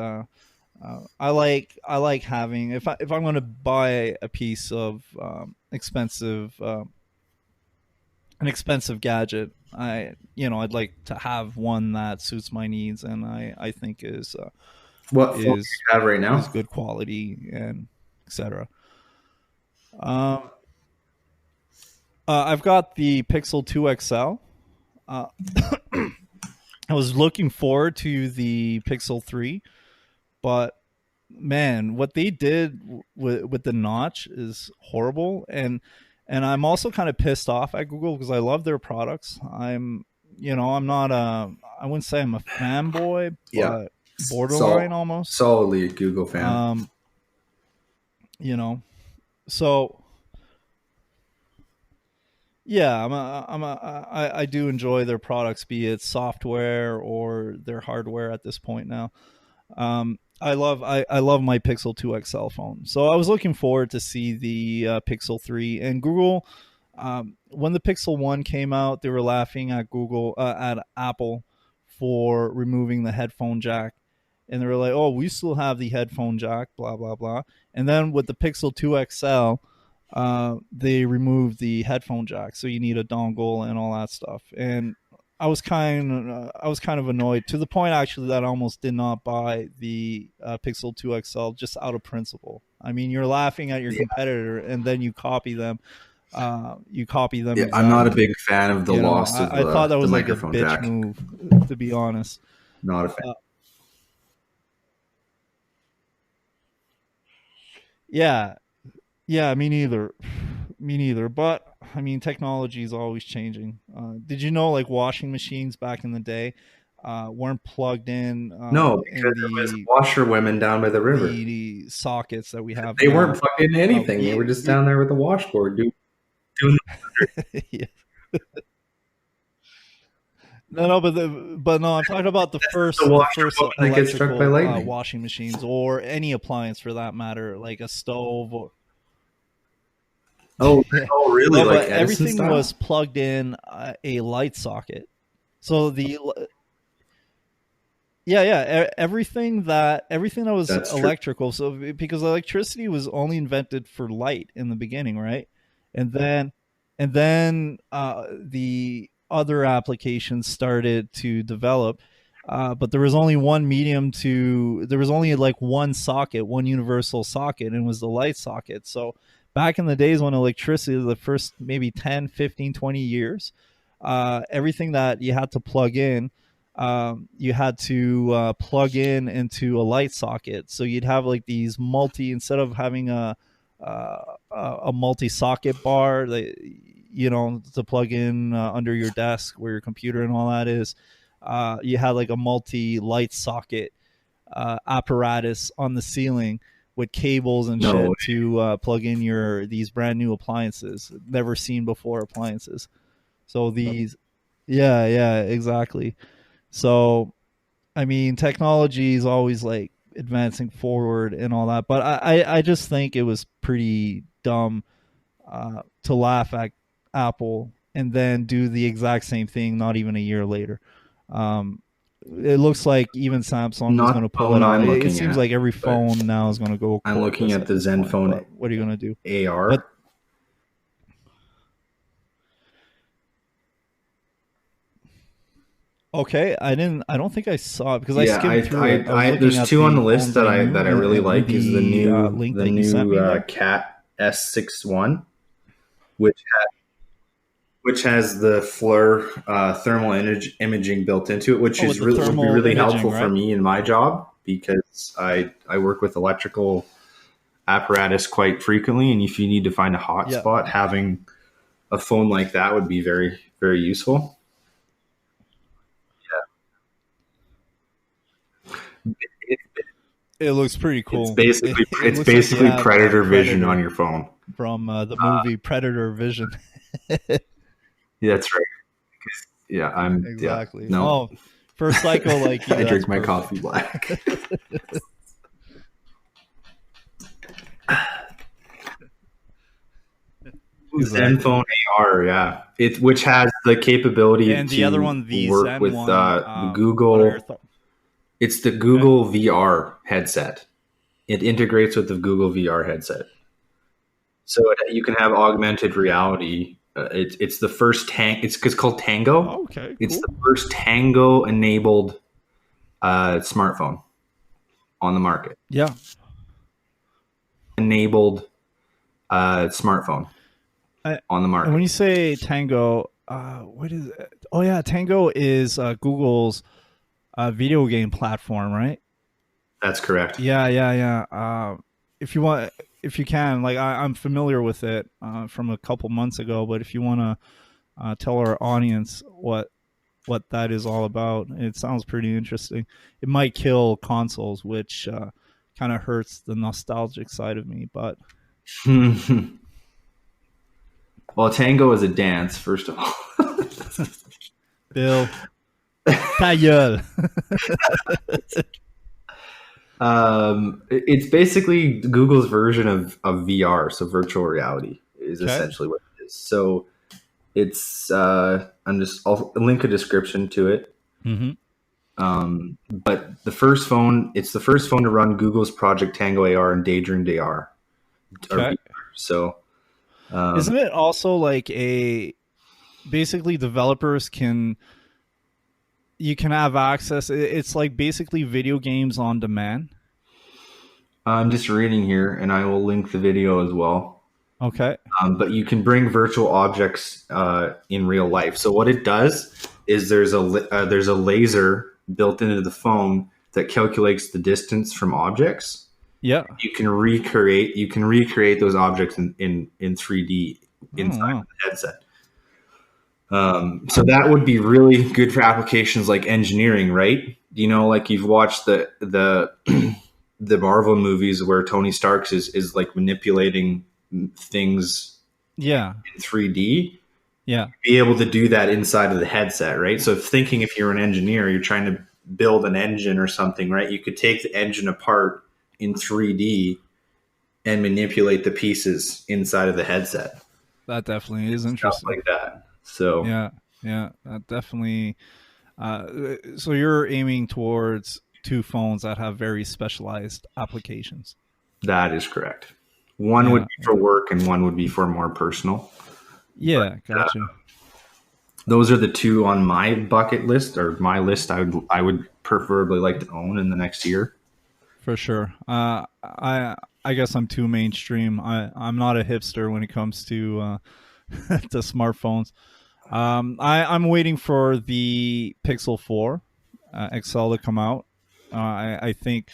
I like having, if I'm going to buy a piece of an expensive gadget, I'd like to have one that suits my needs, and I think What phone do you have right now? is good quality and etc. I've got the Pixel 2 XL. I was looking forward to the Pixel 3, but man, what they did with the notch is horrible, and I'm also kind of pissed off at Google because I love their products. I'm not I wouldn't say I'm a fanboy, Yeah. but borderline almost. Solidly a Google fan. So yeah, I do enjoy their products, be it software or their hardware at this point now. I love my Pixel 2 XL phone. So I was looking forward to see the Pixel 3, and Google. When the Pixel 1 came out, they were laughing at Apple for removing the headphone jack, and they were like, "Oh, we still have the headphone jack," blah blah blah. And then with the Pixel 2 XL, they removed the headphone jack, so you need a dongle and all that stuff. And I was kind of annoyed, to the point actually that I almost did not buy the Pixel 2 XL just out of principle. I mean, you're laughing at your competitor, and then you copy them. Yeah, Exactly. I'm not a big fan of the loss of I thought that was the like a microphone bitch jack. move, to be honest. Not a fan. Yeah, yeah, me neither. Me neither. But I mean, technology is always changing. Did you know, like, washing machines back in the day weren't plugged in No, in because it was washerwomen down by the river. the sockets that we have They now? weren't plugged into anything. They were just down there with a washboard doing Yeah. No, but no, I'm talking about the first that gets struck by electrical lightning. washing machines, or any appliance for that matter, like a stove. Oh, Yeah. oh, really? No, Like but Edison everything style? was plugged in a light socket. So everything that was That's true. electrical. So because electricity was only invented for light in the beginning, right? And then the other applications started to develop. But there was only there was only like one socket, one universal socket, and it was the light socket. So back in the days when electricity, the first maybe 10, 15, 20 years, everything that you had to plug in, you had to plug in into a light socket. So you'd have like these instead of having a multi-socket bar that, to plug in under your desk where your computer and all that is, you had like a multi-light socket apparatus on the ceiling with cables and shit to plug in these brand new appliances, never seen before appliances. So these, yeah, exactly. So, I mean, technology is always like advancing forward and all that, but I just think it was pretty dumb to laugh at Apple and then do the exact same thing not even a year later. It looks like even Samsung is going to pull it out. It seems like every phone now is going to go. I'm looking at the Zenfone. What are you going to do? AR. But, okay, I don't think I saw it because I skimmed through it. There's two on the list that I really like. Is the new link that you sent me Cat S61, which has the FLIR thermal imaging built into it, which would be really helpful for me in my job, because I work with electrical apparatus quite frequently, and if you need to find a hotspot, having a phone like that would be very, very useful. It looks pretty cool. It's basically Predator Vision on your phone from the movie Predator Vision. Yeah, that's right. Yeah, I'm exactly. Yeah, no. Oh, for a psycho like you, I drink my coffee black. Zenfone AR, yeah, which has the capability and the to other one, the work Zen with one, Google. It's the Google VR headset. It integrates with the Google VR headset, so you can have augmented reality. It's the first It's called Tango. Oh, okay, cool. It's the first Tango enabled smartphone on the market. Yeah, enabled smartphone on the market. And when you say Tango, what is it? Oh yeah, Tango is Google's video game platform, right? That's correct. Yeah. If you can, like I'm familiar with it from a couple months ago, but if you want to tell our audience what that is all about, it sounds pretty interesting. It might kill consoles, which kind of hurts the nostalgic side of me, but. Well, Tango is a dance, first of all. Bill, ta gueule. It's basically Google's version of VR, so virtual reality is essentially what it is. So it's I'll link a description to it. Mm-hmm. But it's the first phone to run Google's Project Tango AR and Daydream AR. Okay. So isn't it also like basically developers you can have access? It's like basically video games on demand. I'm just reading here, and I will link the video as well. Okay. But you can bring virtual objects in real life. So what it does is there's a laser built into the phone that calculates the distance from objects. Yeah. You can recreate those objects in 3D inside the headset. So that would be really good for applications like engineering, right? Like you've watched the Marvel movies where Tony Stark is like manipulating things in 3D. Yeah. Be able to do that inside of the headset, right? So if you're an engineer, you're trying to build an engine or something, right? You could take the engine apart in 3D and manipulate the pieces inside of the headset. That definitely is interesting. Stuff like that. So yeah, that definitely. So you're aiming towards two phones that have very specialized applications. That is correct. One would be for work, and one would be for more personal. Yeah, gotcha. Those are the two on my bucket list, or my list. I would preferably like to own in the next year. For sure. I guess I'm too mainstream. I'm not a hipster when it comes to to smartphones. I'm waiting for the Pixel 4 XL to come out. I think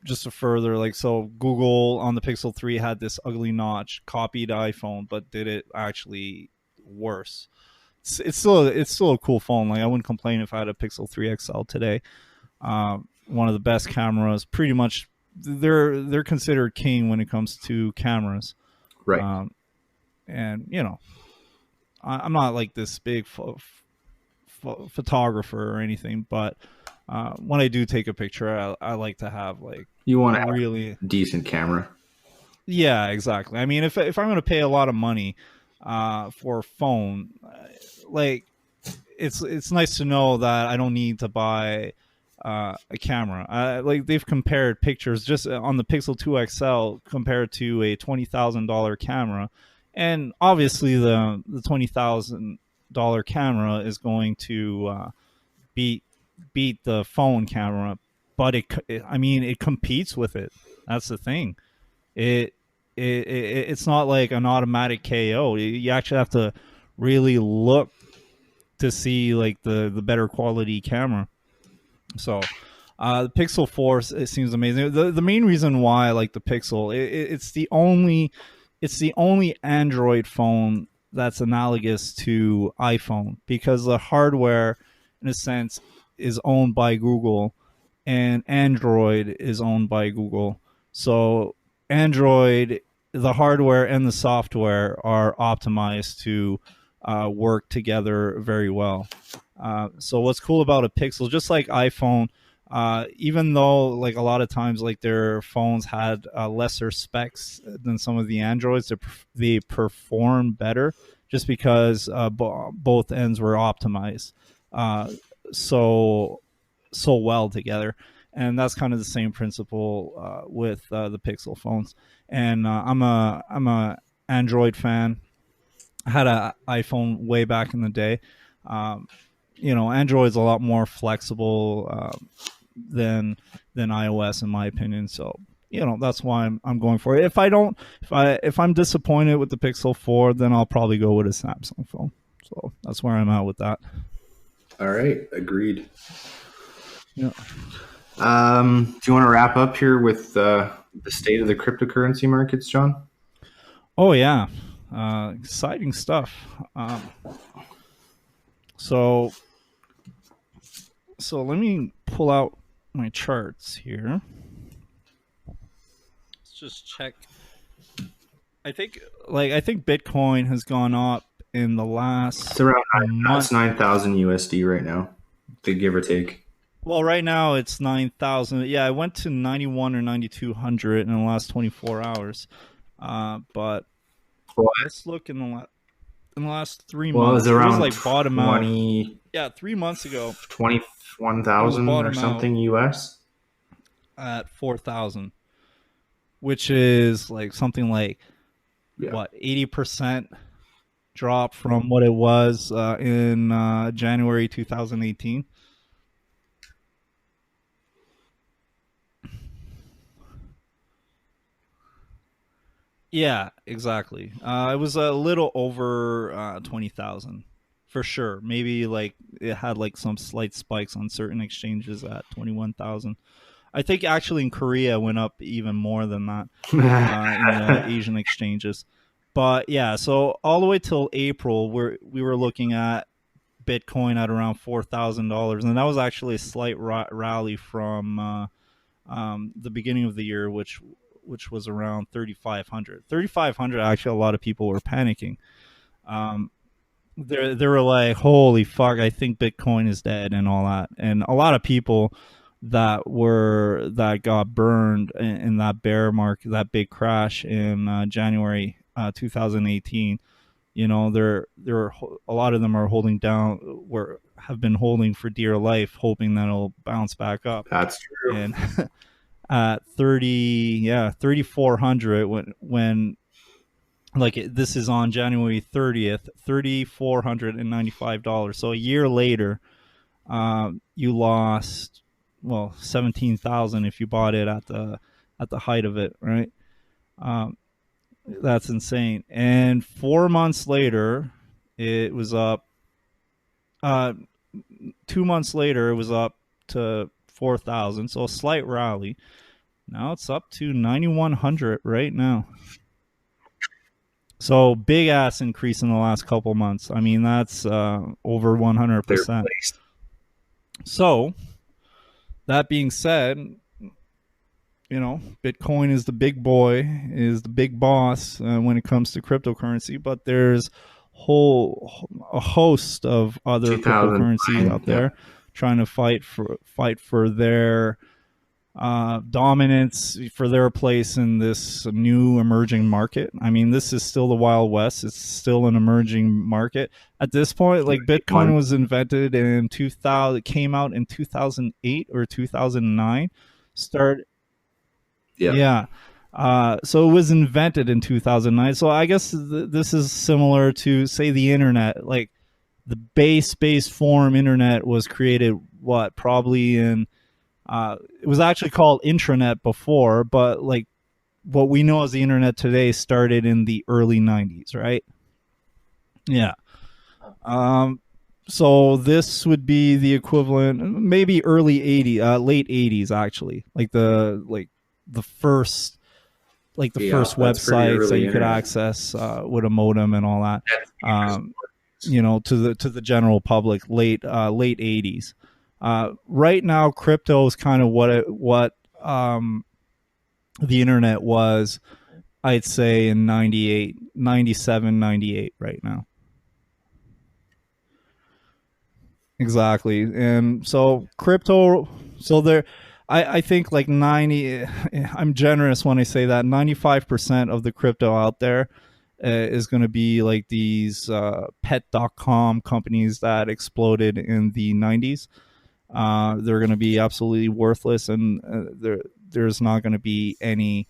just to further, so Google on the Pixel 3 had this ugly notch, copied iPhone, but did it actually worse. It's still a cool phone. I wouldn't complain if I had a Pixel 3 XL today. One of the best cameras. Pretty much, they're considered king when it comes to cameras. Right. And I'm not like this big photographer or anything, but when I do take a picture, I like to have you want to really have a decent camera. Yeah, exactly. I mean, if I'm going to pay a lot of money for a phone, it's nice to know that I don't need to buy a camera. They've compared pictures just on the Pixel 2 XL compared to a $20,000 camera. And obviously, the $20,000 camera is going to beat the phone camera, but it competes with it. That's the thing. It's not like an automatic KO. You actually have to really look to see the better quality camera. So The Pixel 4, it seems amazing. The main reason why I like the Pixel, it's the only Android phone that's analogous to iPhone, because the hardware, in a sense, is owned by Google, and Android is owned by Google. So Android, the hardware and the software are optimized to work together very well. So what's cool about a Pixel, just like iPhone, even though like a lot of times like their phones had lesser specs than some of the Androids, they perform better just because both ends were optimized so well together. And that's kind of the same principle with the Pixel phones. And I'm a Android fan. I had an iPhone way back in the day. Um, Android's a lot more flexible than iOS, in my opinion. So that's why I'm going for it. If I'm disappointed with the Pixel 4, then I'll probably go with a Samsung phone. So that's where I'm at with that. All right, agreed. Yeah. Do you want to wrap up here with the state of the cryptocurrency markets, John? Oh yeah, exciting stuff. So let me pull out my charts here. Let's just check. I think Bitcoin has gone up in the last. It's around 9,000 USD right now, give or take. Well, right now it's 9,000. Yeah, I went to 91 or 9,200 in the last 24 hours. But let's look in the last 3 months. Well, it was around like bottom 20, out. Yeah, 3 months ago. 21,000 or something US at 4,000, which is like something like 80% drop from what it was in January 2018. Yeah, exactly. It was a little over 20,000 for sure. Maybe like it had like some slight spikes on certain exchanges at 21,000. I think actually in Korea went up even more than that in the Asian exchanges. But yeah, so all the way till April, we were looking at Bitcoin at around $4,000, and that was actually a slight rally from the beginning of the year, which was around 3,500. 3,500. Actually, a lot of people were panicking. They were like, "Holy fuck! I think Bitcoin is dead," and all that. And a lot of people that got burned in that bear market, that big crash in January 2018. There a lot of them are holding down, have been holding for dear life, hoping that it'll bounce back up. That's true. And at 3,400 when like this is on January 30th, $3,495. So a year later, you lost 17,000 if you bought it at the height of it, right? That's insane. And 4 months later, it was up. 2 months later, it was up to 4,000. So a slight rally. Now it's up to 9,100 right now. So big ass increase in the last couple months. I mean, that's over 100%. So that being said, Bitcoin is the big boy, is the big boss when it comes to cryptocurrency, but there's a host of other cryptocurrencies out there trying to fight for their dominance, for their place in this new emerging market. I mean, this is still the Wild West. It's still an emerging market at this point. Like Bitcoin was invented in 2000. It came out in 2008 or 2009. Yeah. So it was invented in 2009. So I guess this is similar to, say, the internet. Like the base form internet was created, probably in, it was actually called intranet before, but like what we know as the internet today started in the early 90s, right? Yeah. So this would be the equivalent, maybe early 80s, late 80s actually, like the first Yeah, that's pretty websites that early you could internet. access with a modem and all that. That's Um, to the general public, late 80s. Right now, crypto is kind of what the internet was, I'd say, in 98, 97, 98 right now. Exactly. And so crypto, so there, I think like 90, I'm generous when I say that 95% of the crypto out there is going to be like these pet.com companies that exploded in the 90s. They're going to be absolutely worthless, and there's not going to be anything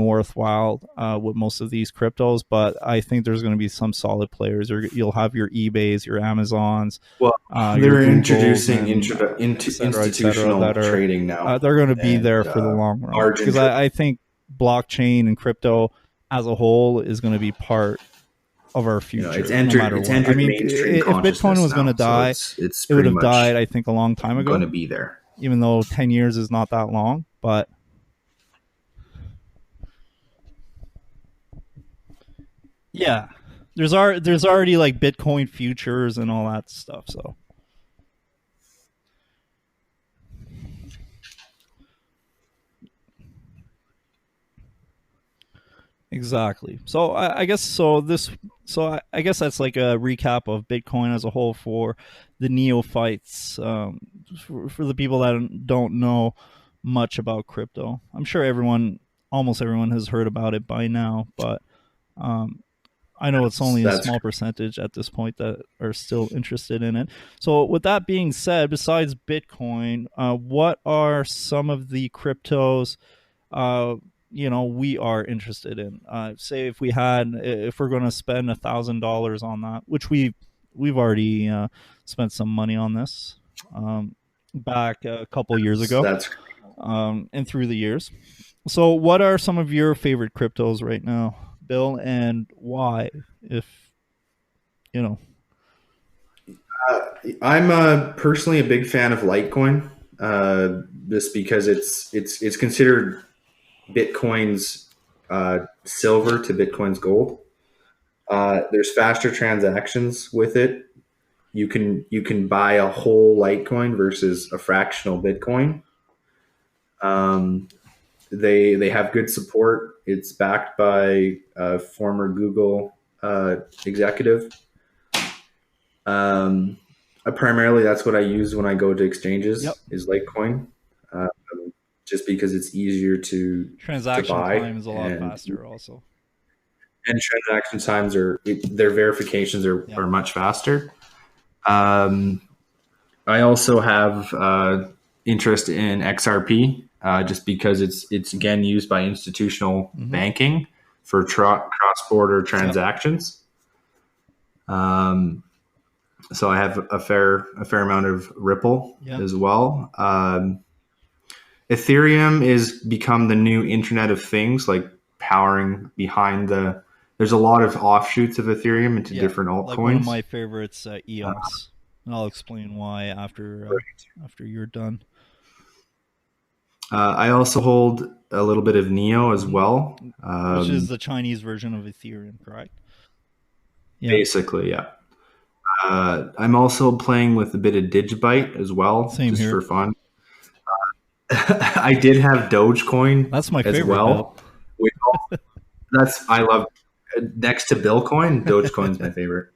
worthwhile with most of these cryptos. But I think there's going to be some solid players. You'll have your eBays, your Amazons, Well, your they're Googles, introducing and et cetera, institutional that are trading now, they're going to be and there for the long run, margin because I think blockchain and crypto as a whole is going to be part of our future, no matter it's what. I entered mean, mainstream if Bitcoin consciousness was going to now, so die, it's it would pretty have died, much I think, a long time going ago, to be there. even though 10 years is not that long. But yeah, there's already like Bitcoin futures and all that stuff. So exactly. So I guess so. I guess that's like a recap of Bitcoin as a whole for the neophytes, for the people that don't know much about crypto. I'm sure almost everyone, has heard about it by now, but um, I know it's only a That's small percentage at this point that are still interested in it. So, with that being said, besides Bitcoin, what are some of the cryptos uh, we are interested in? Say if we're going to spend $1,000 on that, which we've already spent some money on this back a couple years ago, that's and through the years. So, what are some of your favorite cryptos right now, Bill, and why? If you know, I'm personally a big fan of Litecoin, just because it's considered Bitcoin's silver to Bitcoin's gold. There's faster transactions with it. You can buy a whole Litecoin versus a fractional Bitcoin. Um, they have good support. It's backed by a former Google executive. Um, primarily, that's what I use when I go to yep, exchanges is Litecoin, um, just because it's easier to transaction buy, time is a lot faster. Also, and transaction times their verifications yeah, are much faster. Um, I also have interest in XRP, just because it's again used by institutional mm-hmm. banking for cross border Yep, transactions. So I have a fair amount of Ripple yep, as well. Ethereum is become the new Internet of Things, like powering behind the. There's a lot of offshoots of Ethereum into yeah. different Like one of altcoins. my favorites, EOS, and I'll explain why after you're done. I also hold a little bit of Neo as Mm-hmm. well. Which is the Chinese version of Ethereum, correct? Yeah, Basically, yeah. I'm also playing with a bit of Digibyte as well, same just here. for fun. I did have Dogecoin That's my as favorite, Bill. well. I love, next to Billcoin, Dogecoin's my favorite.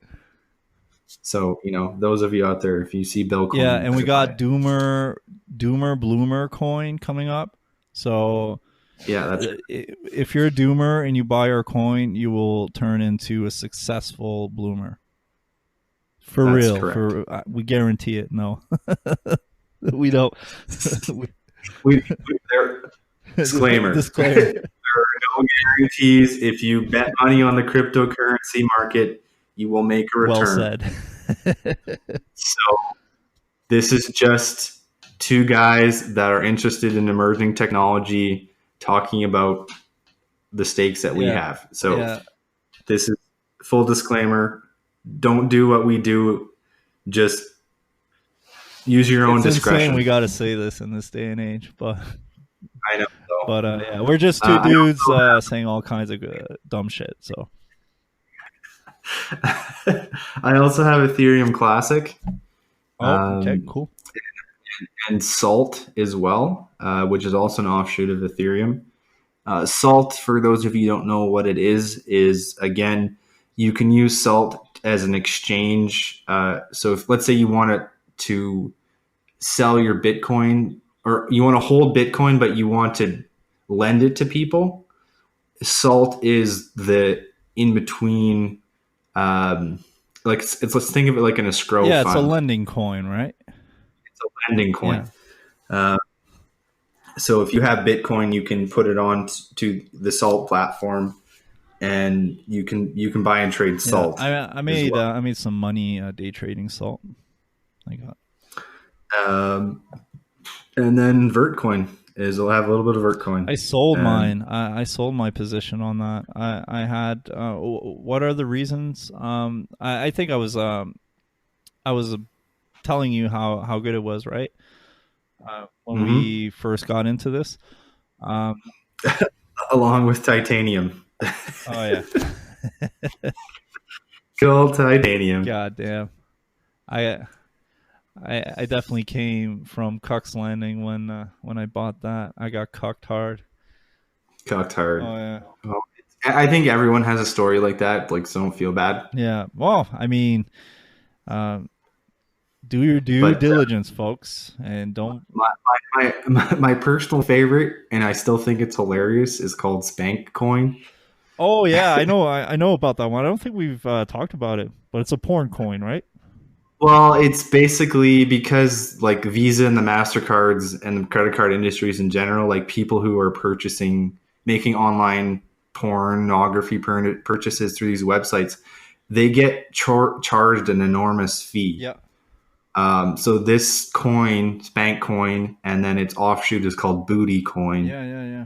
So those of you out there, if you see Billcoin, Yeah, you and we better buy got it. Bloomer coin coming up. So Yeah, that's if you're a Doomer and you buy our coin, you will turn into a successful Bloomer. For real, correct. we guarantee it. No, we don't. There, disclaimer. Disclaimer. There are no guarantees. If you bet money on the cryptocurrency market, you will make a return. Well said. So this is just two guys that are interested in emerging technology talking about the stakes that we have. So this is full disclaimer. Don't do what we do Just use your own It's discretion. insane we got to say this in this day and age, but I know. So. yeah, we're just two dudes saying all kinds of dumb shit. So I also have Ethereum Classic. okay, cool. And Salt as well, which is also an offshoot of Ethereum. Salt, for those of you who don't know what it is again, you can use Salt as an exchange. So if, let's say you want to sell your Bitcoin, or you want to hold Bitcoin, but you want to lend it to people, Salt is the in between. Let's think of it like an escrow Yeah, fund. it's a lending coin, right? It's a lending coin. Yeah. So if you have Bitcoin, you can put it on to the Salt platform, and you can buy and trade Salt. Yeah, I made some money day trading Salt. I got. And then Vertcoin will have a little bit of Vertcoin. I sold mine. I sold my position on that. I had. What are the reasons? I think I was telling you how good it was, right? When we first got into this. Along with titanium. Oh yeah. Gold titanium. God damn. I definitely came from Cuck's Landing when I bought that. I got cucked hard. Cucked hard. Oh yeah. Well, I think everyone has a story like that. Like, so don't feel bad. Yeah. Well, I mean, do your due diligence, folks, and don't. My personal favorite, and I still think it's hilarious, is called Spank Coin. Oh yeah, I know about that one. I don't think we've talked about it, but it's a porn coin, right? Well, it's basically because like Visa and the MasterCards and the credit card industries in general, like people who are making online pornography purchases through these websites, they get charged an enormous fee. Yeah. So this coin, Spank Coin, and then its offshoot is called Booty Coin. Yeah.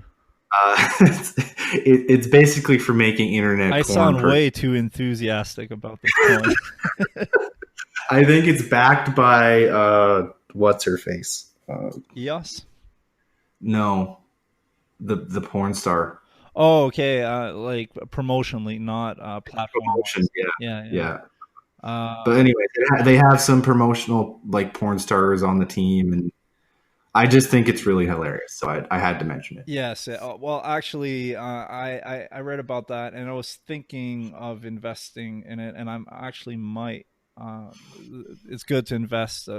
It's basically for making internet porn. I sound way too enthusiastic about this coin. I think it's backed by what's her face? Yes. No, the porn star. Oh, okay. Like promotionally, not platform. Promotion, yeah. But anyway, they have some promotional like porn stars on the team, and I just think it's really hilarious. So I had to mention it. Yes. Well, actually, I read about that, and I was thinking of investing in it, and I'm actually might. It's good to invest,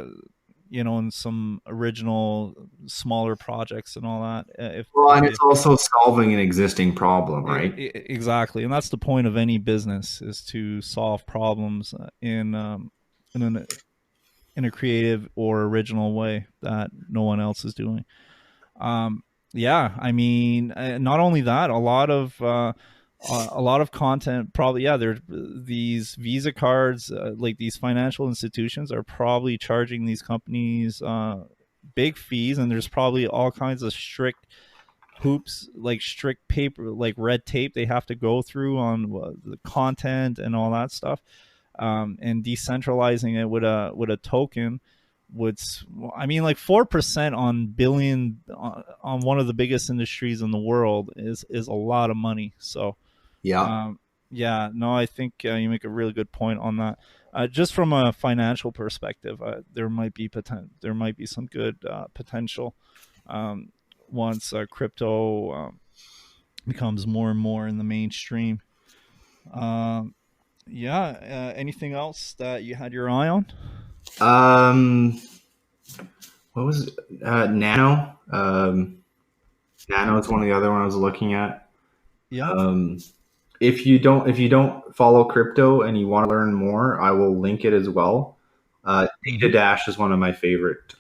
in some original, smaller projects and all that. And it's also solving an existing problem, right? Exactly, and that's the point of any business, is to solve problems in a creative or original way that no one else is doing. Yeah, I mean, not only that, a lot of content probably, there's these Visa cards, like these financial institutions are probably charging these companies big fees, and there's probably all kinds of strict hoops, like strict paper, like red tape they have to go through on the content and all that stuff. And decentralizing it with a token would, I mean, like 4% on billion on one of the biggest industries in the world is a lot of money. So I think you make a really good point on that. Just from a financial perspective, there might be some good potential once crypto becomes more and more in the mainstream. Anything else that you had your eye on? What was it? Nano? Nano is one of the other one I was looking at. Yeah. If you don't follow crypto and you want to learn more, I will link it as well. Data Dash is one of my favorite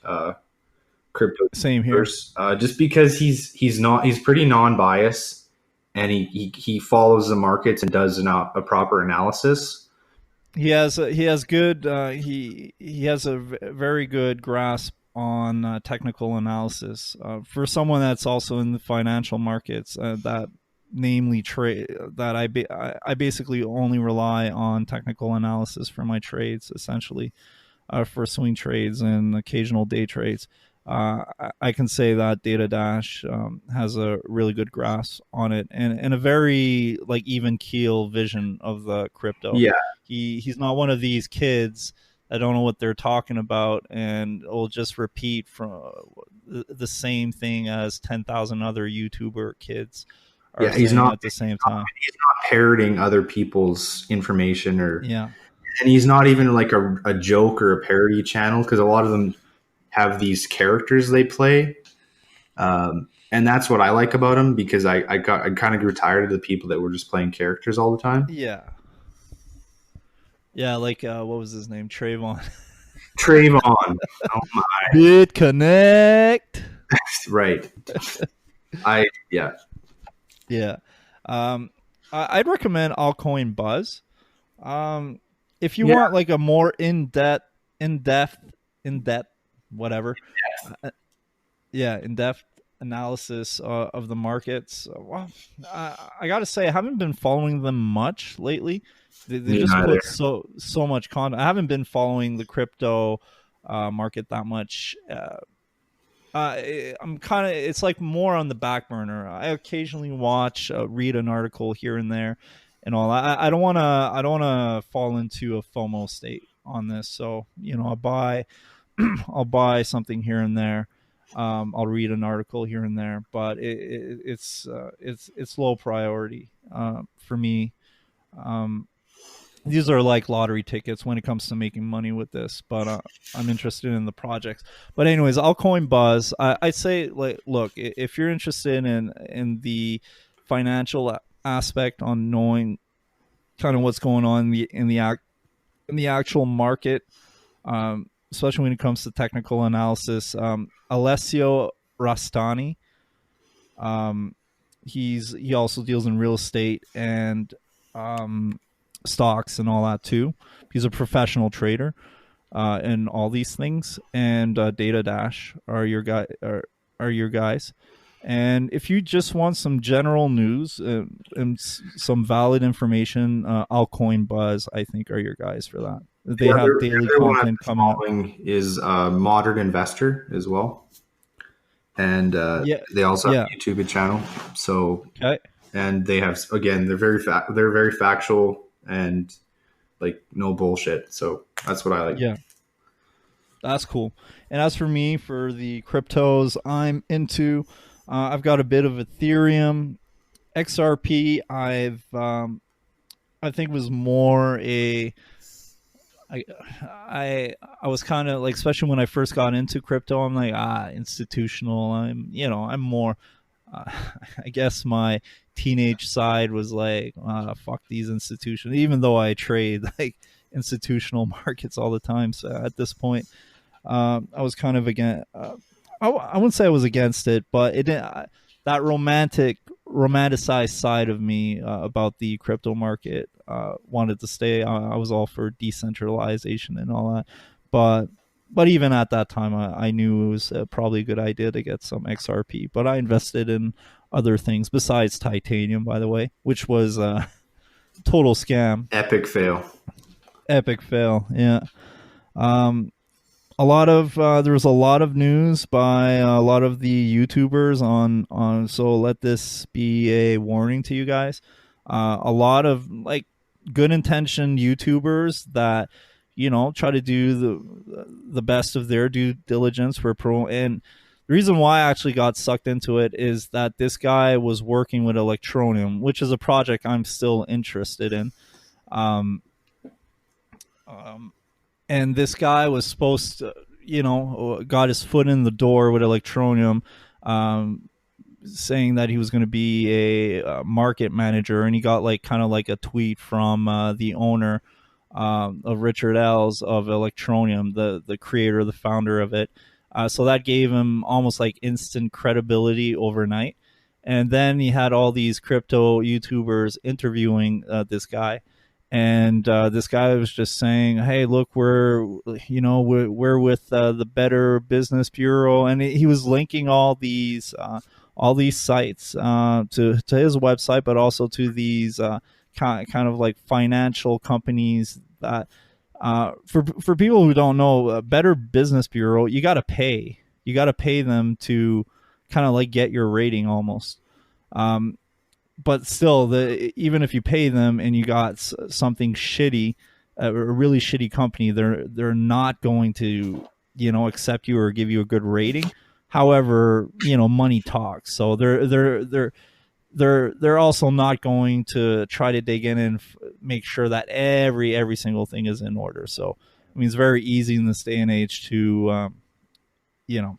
crypto. Same here. Just because he's pretty non-biased, and he follows the markets and does a proper analysis. He has good he has a very good grasp on technical analysis for someone that's also in the financial markets, that namely trade, that I basically only rely on technical analysis for my trades, essentially. for swing trades and occasional day trades. I can say that Data Dash has a really good grasp on it, and a very like even keel vision of the crypto. Yeah, He's not one of these kids that don't know what they're talking about and will just repeat from the same thing as 10,000 other YouTuber kids are yeah, he's saying not at the same time. parroting other people's information, or Yeah. and he's not even like a joke or a parody channel, because a lot of them have these characters they play. And that's what I like about him, because I kind of grew tired of the people that were just playing characters all the time. Yeah. Yeah, like what was his name? Trayvon. Trayvon, oh my, BitConnect. right? Yeah, Yeah. I'd recommend Altcoin Buzz. If you Yeah. want like a more in depth, whatever. In depth analysis of the markets. Well, I got to say, I haven't been following them much lately. They Me just neither. put so much content. I haven't been following the crypto market that much. I'm kind of, it's like more on the back burner. I occasionally watch, read an article here and there, and all. I don't want to. I don't want to fall into a FOMO state on this. So I'll buy, I'll buy something here and there. I'll read an article here and there, but it's low priority for me. Um, these are like lottery tickets when it comes to making money with this, but I'm interested in the projects. But anyways, Altcoin Buzz. I say, like, look, if you're interested in the financial aspect on knowing kind of what's going on in the actual market, especially when it comes to technical analysis, Alessio Rastani. He also deals in real estate and stocks and all that too. He's a professional trader in all these things, and Data Dash are your guys. And if you just want some general news and some valid information, Altcoin Buzz, I think, are your guys for that. They have daily content coming up. Is Modern Investor as well, and Yeah, they also have yeah. a YouTube channel. So Okay. and they have, again, they're very factual and like no bullshit. So that's what I like. Yeah, that's cool. And as for me, for the cryptos, I'm into. I've got a bit of Ethereum, XRP. I think was more a. I was kind of like, especially when I first got into crypto, I'm like, institutional. I'm more. Uh, I guess my teenage side was like, fuck these institutions. Even though I trade like institutional markets all the time, so at this point, I was kind of against. I wouldn't say I was against it, but it didn't. That romanticized side of me about the crypto market wanted to stay. I was all for decentralization and all that, but even at that time, I knew it was probably a good idea to get some XRP. But I invested in other things besides titanium, by the way, which was a total scam. Epic fail. Epic fail. Yeah. There was a lot of news by a lot of the YouTubers on. So let this be a warning to you guys. A lot of like good intentioned YouTubers that try to do the best of their due diligence for pro. And the reason why I actually got sucked into it is that this guy was working with Electronium, which is a project I'm still interested in. And this guy was supposed to, got his foot in the door with Electronium, saying that he was going to be a market manager, and he got like kind of like a tweet from the owner of Richard Ells of Electronium, the creator, the founder of it. So that gave him almost like instant credibility overnight. And then he had all these crypto YouTubers interviewing this guy. And this guy was just saying, "Hey, look, we're with the Better Business Bureau," and he was linking all these sites to his website, but also to these kind of like financial companies that For people who don't know, Better Business Bureau, you got to pay. You got to pay them to kind of like get your rating almost. But still, even if you pay them and you got something shitty, a really shitty company, they're not going to accept you or give you a good rating. However, money talks, so they're also not going to try to dig in and make sure that every single thing is in order. So I mean, it's very easy in this day and age to you know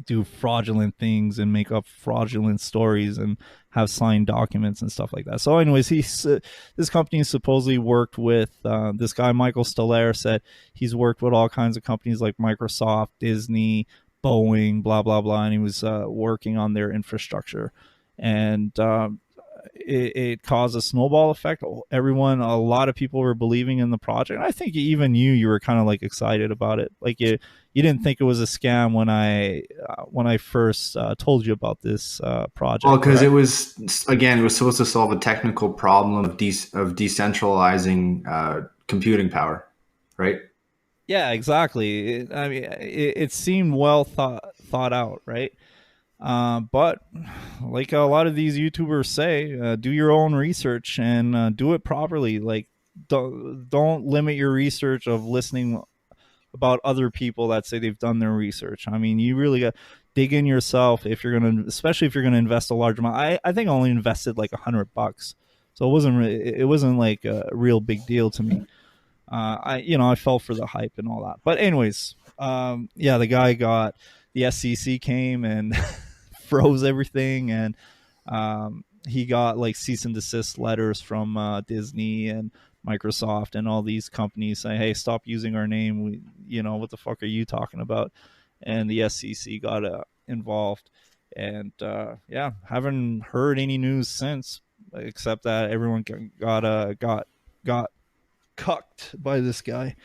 do fraudulent things and make up fraudulent stories and have signed documents and stuff like that. So anyways, this company supposedly worked with this guy Michael Stellaire. Said he's worked with all kinds of companies like Microsoft, Disney, Boeing, blah blah blah, and he was working on their infrastructure. And it caused a snowball effect. A lot of people were believing in the project. I think even you were kind of like excited about it. Like you didn't think it was a scam when I first told you about this project. Well, because right? it was supposed to solve a technical problem of decentralizing computing power, right? Yeah, exactly. I mean, it seemed well thought out, right? But like a lot of these YouTubers say, do your own research and do it properly. Like, don't limit your research of listening about other people that say they've done their research. I mean, you really got dig in yourself if you're gonna, especially if you're gonna invest a large amount. I think I only invested like $100, so it wasn't like a real big deal to me. I fell for the hype and all that. But anyways, yeah, the SEC came and froze everything, and he got like cease and desist letters from Disney and Microsoft and all these companies saying, "Hey, stop using our name. What the fuck are you talking about?" And the SEC got involved, and yeah, haven't heard any news since, except that everyone got cucked by this guy.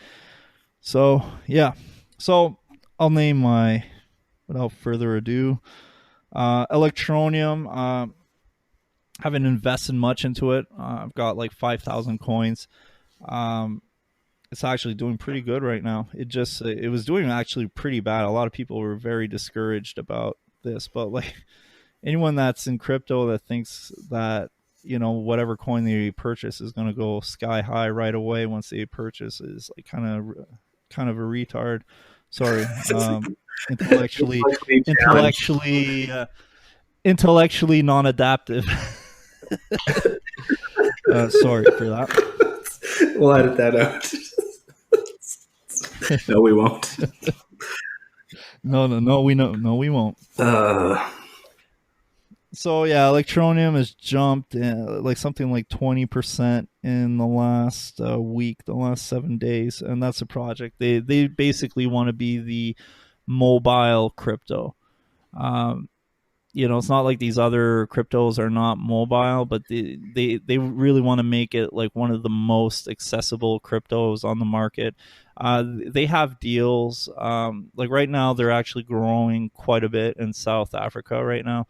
So yeah, so I'll name my, without further ado, Electronium. Haven't invested much into it. I've got like 5,000 coins. It's actually doing pretty good right now. It was doing actually pretty bad. A lot of people were very discouraged about this, but like anyone that's in crypto that thinks that whatever coin they purchase is going to go sky high right away once they purchase is like kind of a retard. Sorry, intellectually intellectually non-adaptive. Sorry for that. We'll edit that out. No, we won't. No, we won't. So yeah, Electronium has jumped like something like 20% in the last week, the last 7 days, and that's a project. They basically want to be the mobile crypto. It's not like these other cryptos are not mobile, but they really want to make it like one of the most accessible cryptos on the market. They have deals. Like right now, they're actually growing quite a bit in South Africa right now.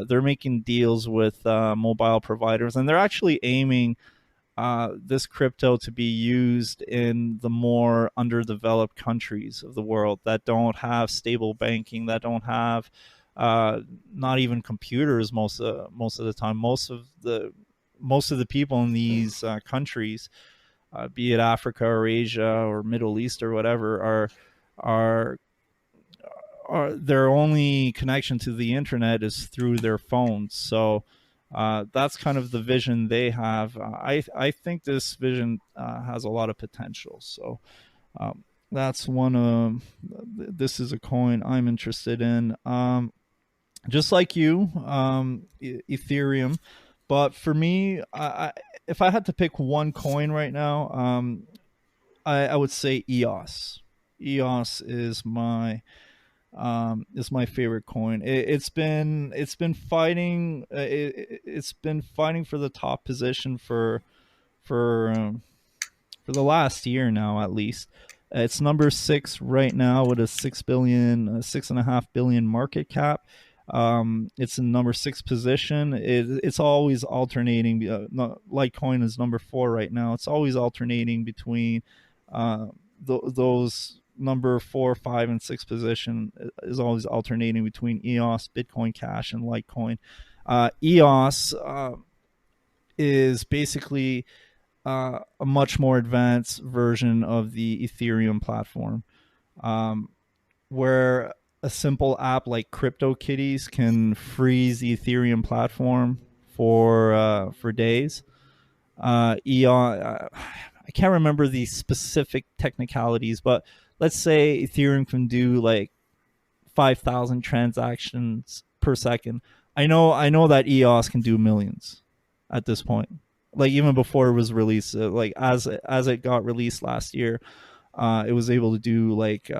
They're making deals with mobile providers, and they're actually aiming this crypto to be used in the more underdeveloped countries of the world that don't have stable banking, that don't have not even computers most of the time. Most of the people in these countries, be it Africa or Asia or Middle East or whatever, are their only connection to the internet is through their phones. So that's kind of the vision they have. I think this vision has a lot of potential. So that's one. This is a coin I'm interested in. Just like you, Ethereum. But for me, if I had to pick one coin right now, I would say EOS. EOS is my favorite coin. It's been fighting. It's been fighting for the top position for the last year now, at least. It's number 6 right now with a 6.5 billion market cap. It's in number 6 position. It's always alternating. Litecoin is number 4 right now. It's always alternating between Those number 4, 5, and 6 position is always alternating between EOS, Bitcoin Cash, and Litecoin. EOS is basically a much more advanced version of the Ethereum platform, where a simple app like CryptoKitties can freeze the Ethereum platform for days. I can't remember the specific technicalities, but let's say Ethereum can do like 5,000 transactions per second. I know that EOS can do millions at this point. Like even before it was released, like as it got released last year, it was able to do like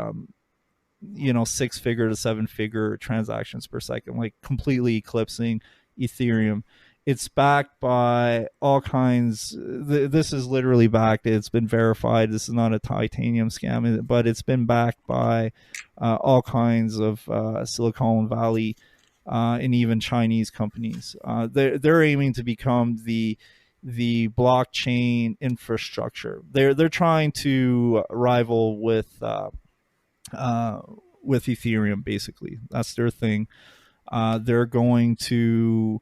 6-figure to 7-figure transactions per second, like completely eclipsing Ethereum. It's backed by all kinds. This is literally backed. It's been verified. This is not a titanium scam, but it's been backed by all kinds of Silicon Valley and even Chinese companies. They're aiming to become the blockchain infrastructure. They're trying to rival with Ethereum. Basically, that's their thing. They're going to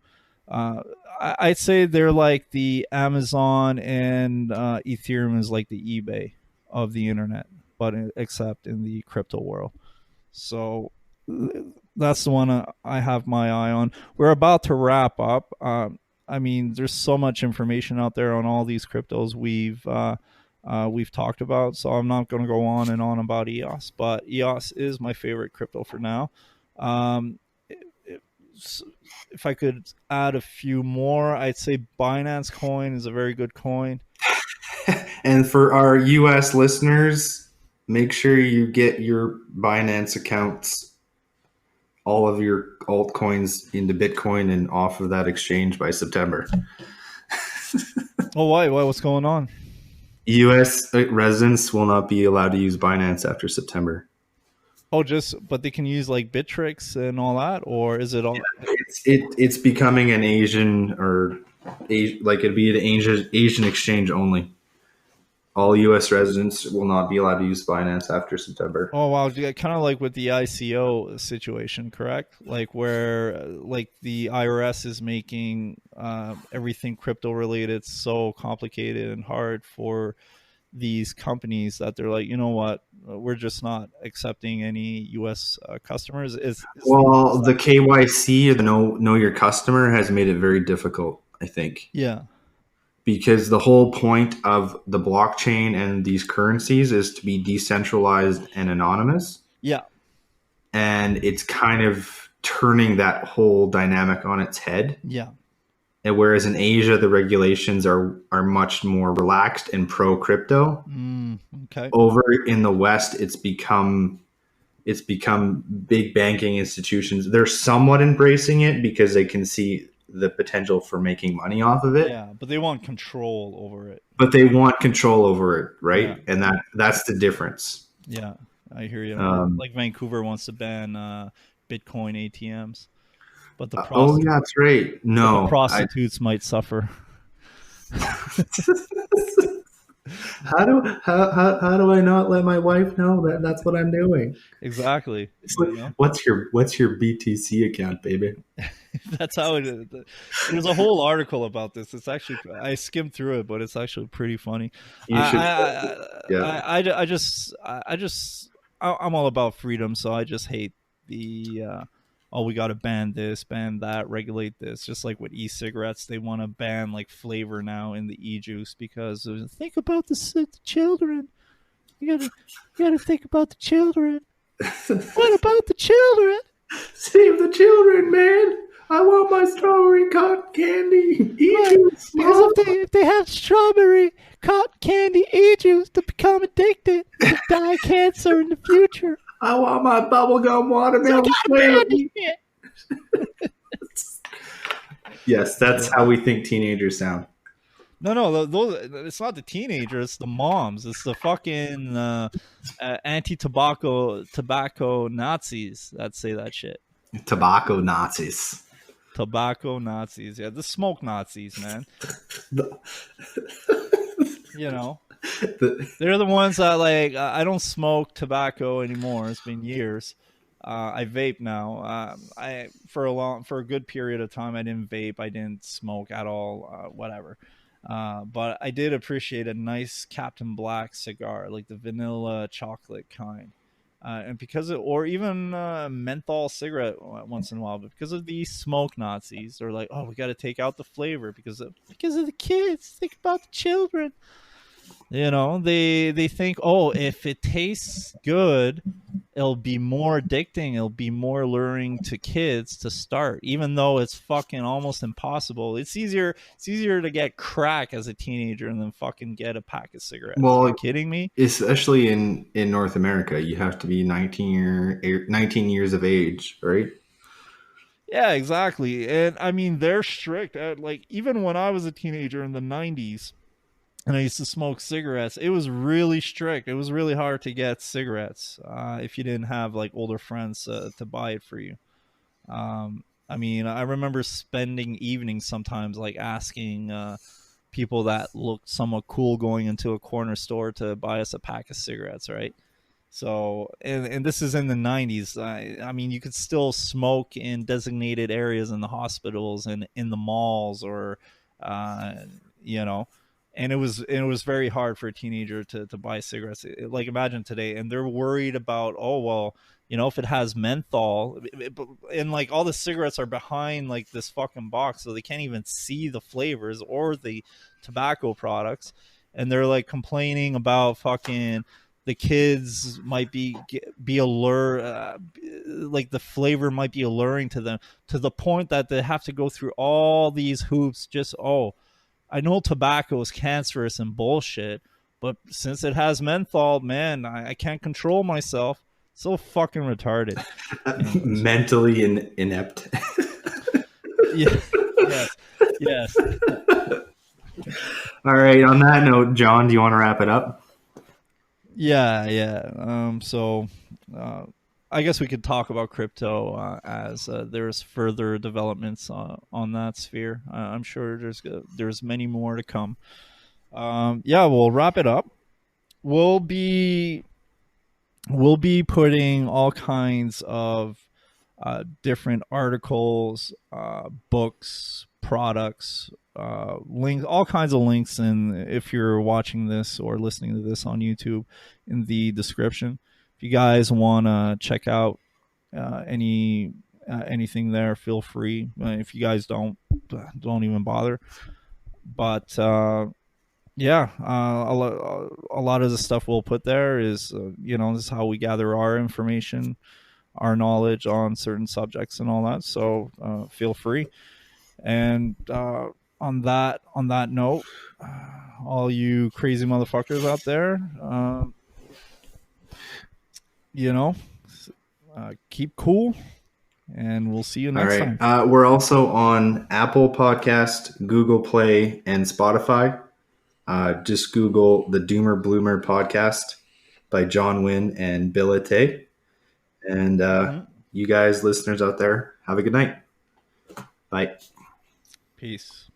I'd say they're like the Amazon, and Ethereum is like the eBay of the internet, but except in the crypto world. So that's the one I have my eye on. We're about to wrap up. I mean, there's so much information out there on all these cryptos we've talked about, so I'm not going to go on and on about EOS, but EOS is my favorite crypto for now. If I could add a few more, I'd say Binance Coin is a very good coin. And for our US listeners, make sure you get your Binance accounts, all of your altcoins into Bitcoin and off of that exchange by September. Oh, why? What's going on? US residents will not be allowed to use Binance after September. Oh, but they can use like Bittrex and all that, or is it all? Yeah, it's becoming an Asian like it'd be an Asian exchange only. All U.S. residents will not be allowed to use Binance after September. Oh wow, kind of like with the ICO situation, correct? Like where like the IRS is making everything crypto related so complicated and hard for these companies that they're like, you know what, we're just not accepting any U.S. customers. Well, the KYC, the know your customer, has made it very difficult, I think. Yeah. Because the whole point of the blockchain and these currencies is to be decentralized and anonymous. Yeah. And it's kind of turning that whole dynamic on its head. Yeah. And whereas in Asia, the regulations are much more relaxed and pro crypto. Okay. Over in the West, it's become big banking institutions. They're somewhat embracing it because they can see the potential for making money off of it. Yeah, but they want control over it. But they want control over it, right? Yeah. And that's the difference. Yeah, I hear you. Like Vancouver wants to ban Bitcoin ATMs. But the that's right. No, the prostitutes might suffer. How do I not let my wife know that that's what I'm doing? Exactly. Like, what's your BTC account, baby? That's how it is. There's a whole article about this. It's actually, I skimmed through it, but it's actually pretty funny. I'm all about freedom, so I just hate the we got to ban this, ban that, regulate this. Just like with e-cigarettes, they want to ban like flavor now in the e-juice because think about the children. You gotta think about the children. What about the children? Save the children, man. I want my strawberry cotton candy e-juice. Because if they have strawberry cotton candy e-juice to become addicted, to die cancer in the future. I want my bubblegum watermelon flavor. Yes, that's how we think teenagers sound. No, it's not the teenagers, it's the moms. It's the fucking anti-tobacco Nazis that say that shit. Tobacco Nazis. Tobacco Nazis. Yeah, the smoke Nazis, man. You know. They're the ones that like I don't smoke tobacco anymore. It's been years. I vape now. I for a good period of time I didn't vape. I didn't smoke at all. Whatever. But I did appreciate a nice Captain Black cigar, like the vanilla chocolate kind. And because of, or even menthol cigarette once in a while, but because of these smoke Nazis, they're like, oh, we got to take out the flavor because of the kids. Think about the children. You know, they think, oh, if it tastes good, it'll be more addicting. It'll be more alluring to kids to start, even though it's fucking almost impossible. It's easier to get crack as a teenager than fucking get a pack of cigarettes. Are you kidding me? Especially in North America, you have to be 19 years of age, right? Yeah, exactly. And I mean, they're strict. Like even when I was a teenager in the 90s, and I used to smoke cigarettes, it was really strict. It was really hard to get cigarettes if you didn't have like older friends to buy it for you. I mean, I remember spending evenings sometimes like asking people that looked somewhat cool going into a corner store to buy us a pack of cigarettes, right? So, and this is in the 90s. I mean, you could still smoke in designated areas in the hospitals and in the malls or, uh, you know, and it was very hard for a teenager to buy cigarettes. Like imagine today, and they're worried about, oh, well, if it has menthol, and like all the cigarettes are behind like this fucking box, so they can't even see the flavors or the tobacco products, and they're like complaining about fucking the kids might be allure like the flavor might be alluring to them to the point that they have to go through all these hoops. Just, oh, I know tobacco is cancerous and bullshit, but since it has menthol, man, I can't control myself. So fucking retarded. Anyways. Mentally inept. Yeah. Yes. Yes. All right. On that note, John, do you want to wrap it up? Yeah. So I guess we could talk about crypto as there's further developments on that sphere. I'm sure there's many more to come. Yeah, we'll wrap it up. We'll be putting all kinds of different articles, books, products, links, all kinds of links. And if you're watching this or listening to this on YouTube, in the description, if you guys want to check out anything there, feel free. If you guys don't even bother. But yeah, a lot of the stuff we'll put there is, this is how we gather our information, our knowledge on certain subjects and all that. So feel free. And on that note, all you crazy motherfuckers out there, keep cool, and we'll see you next time. We're also on Apple Podcast, Google Play, and Spotify. Just Google the Doomer Bloomer podcast by John Wynn and Billete. And you guys, listeners out there, have a good night. Bye. Peace.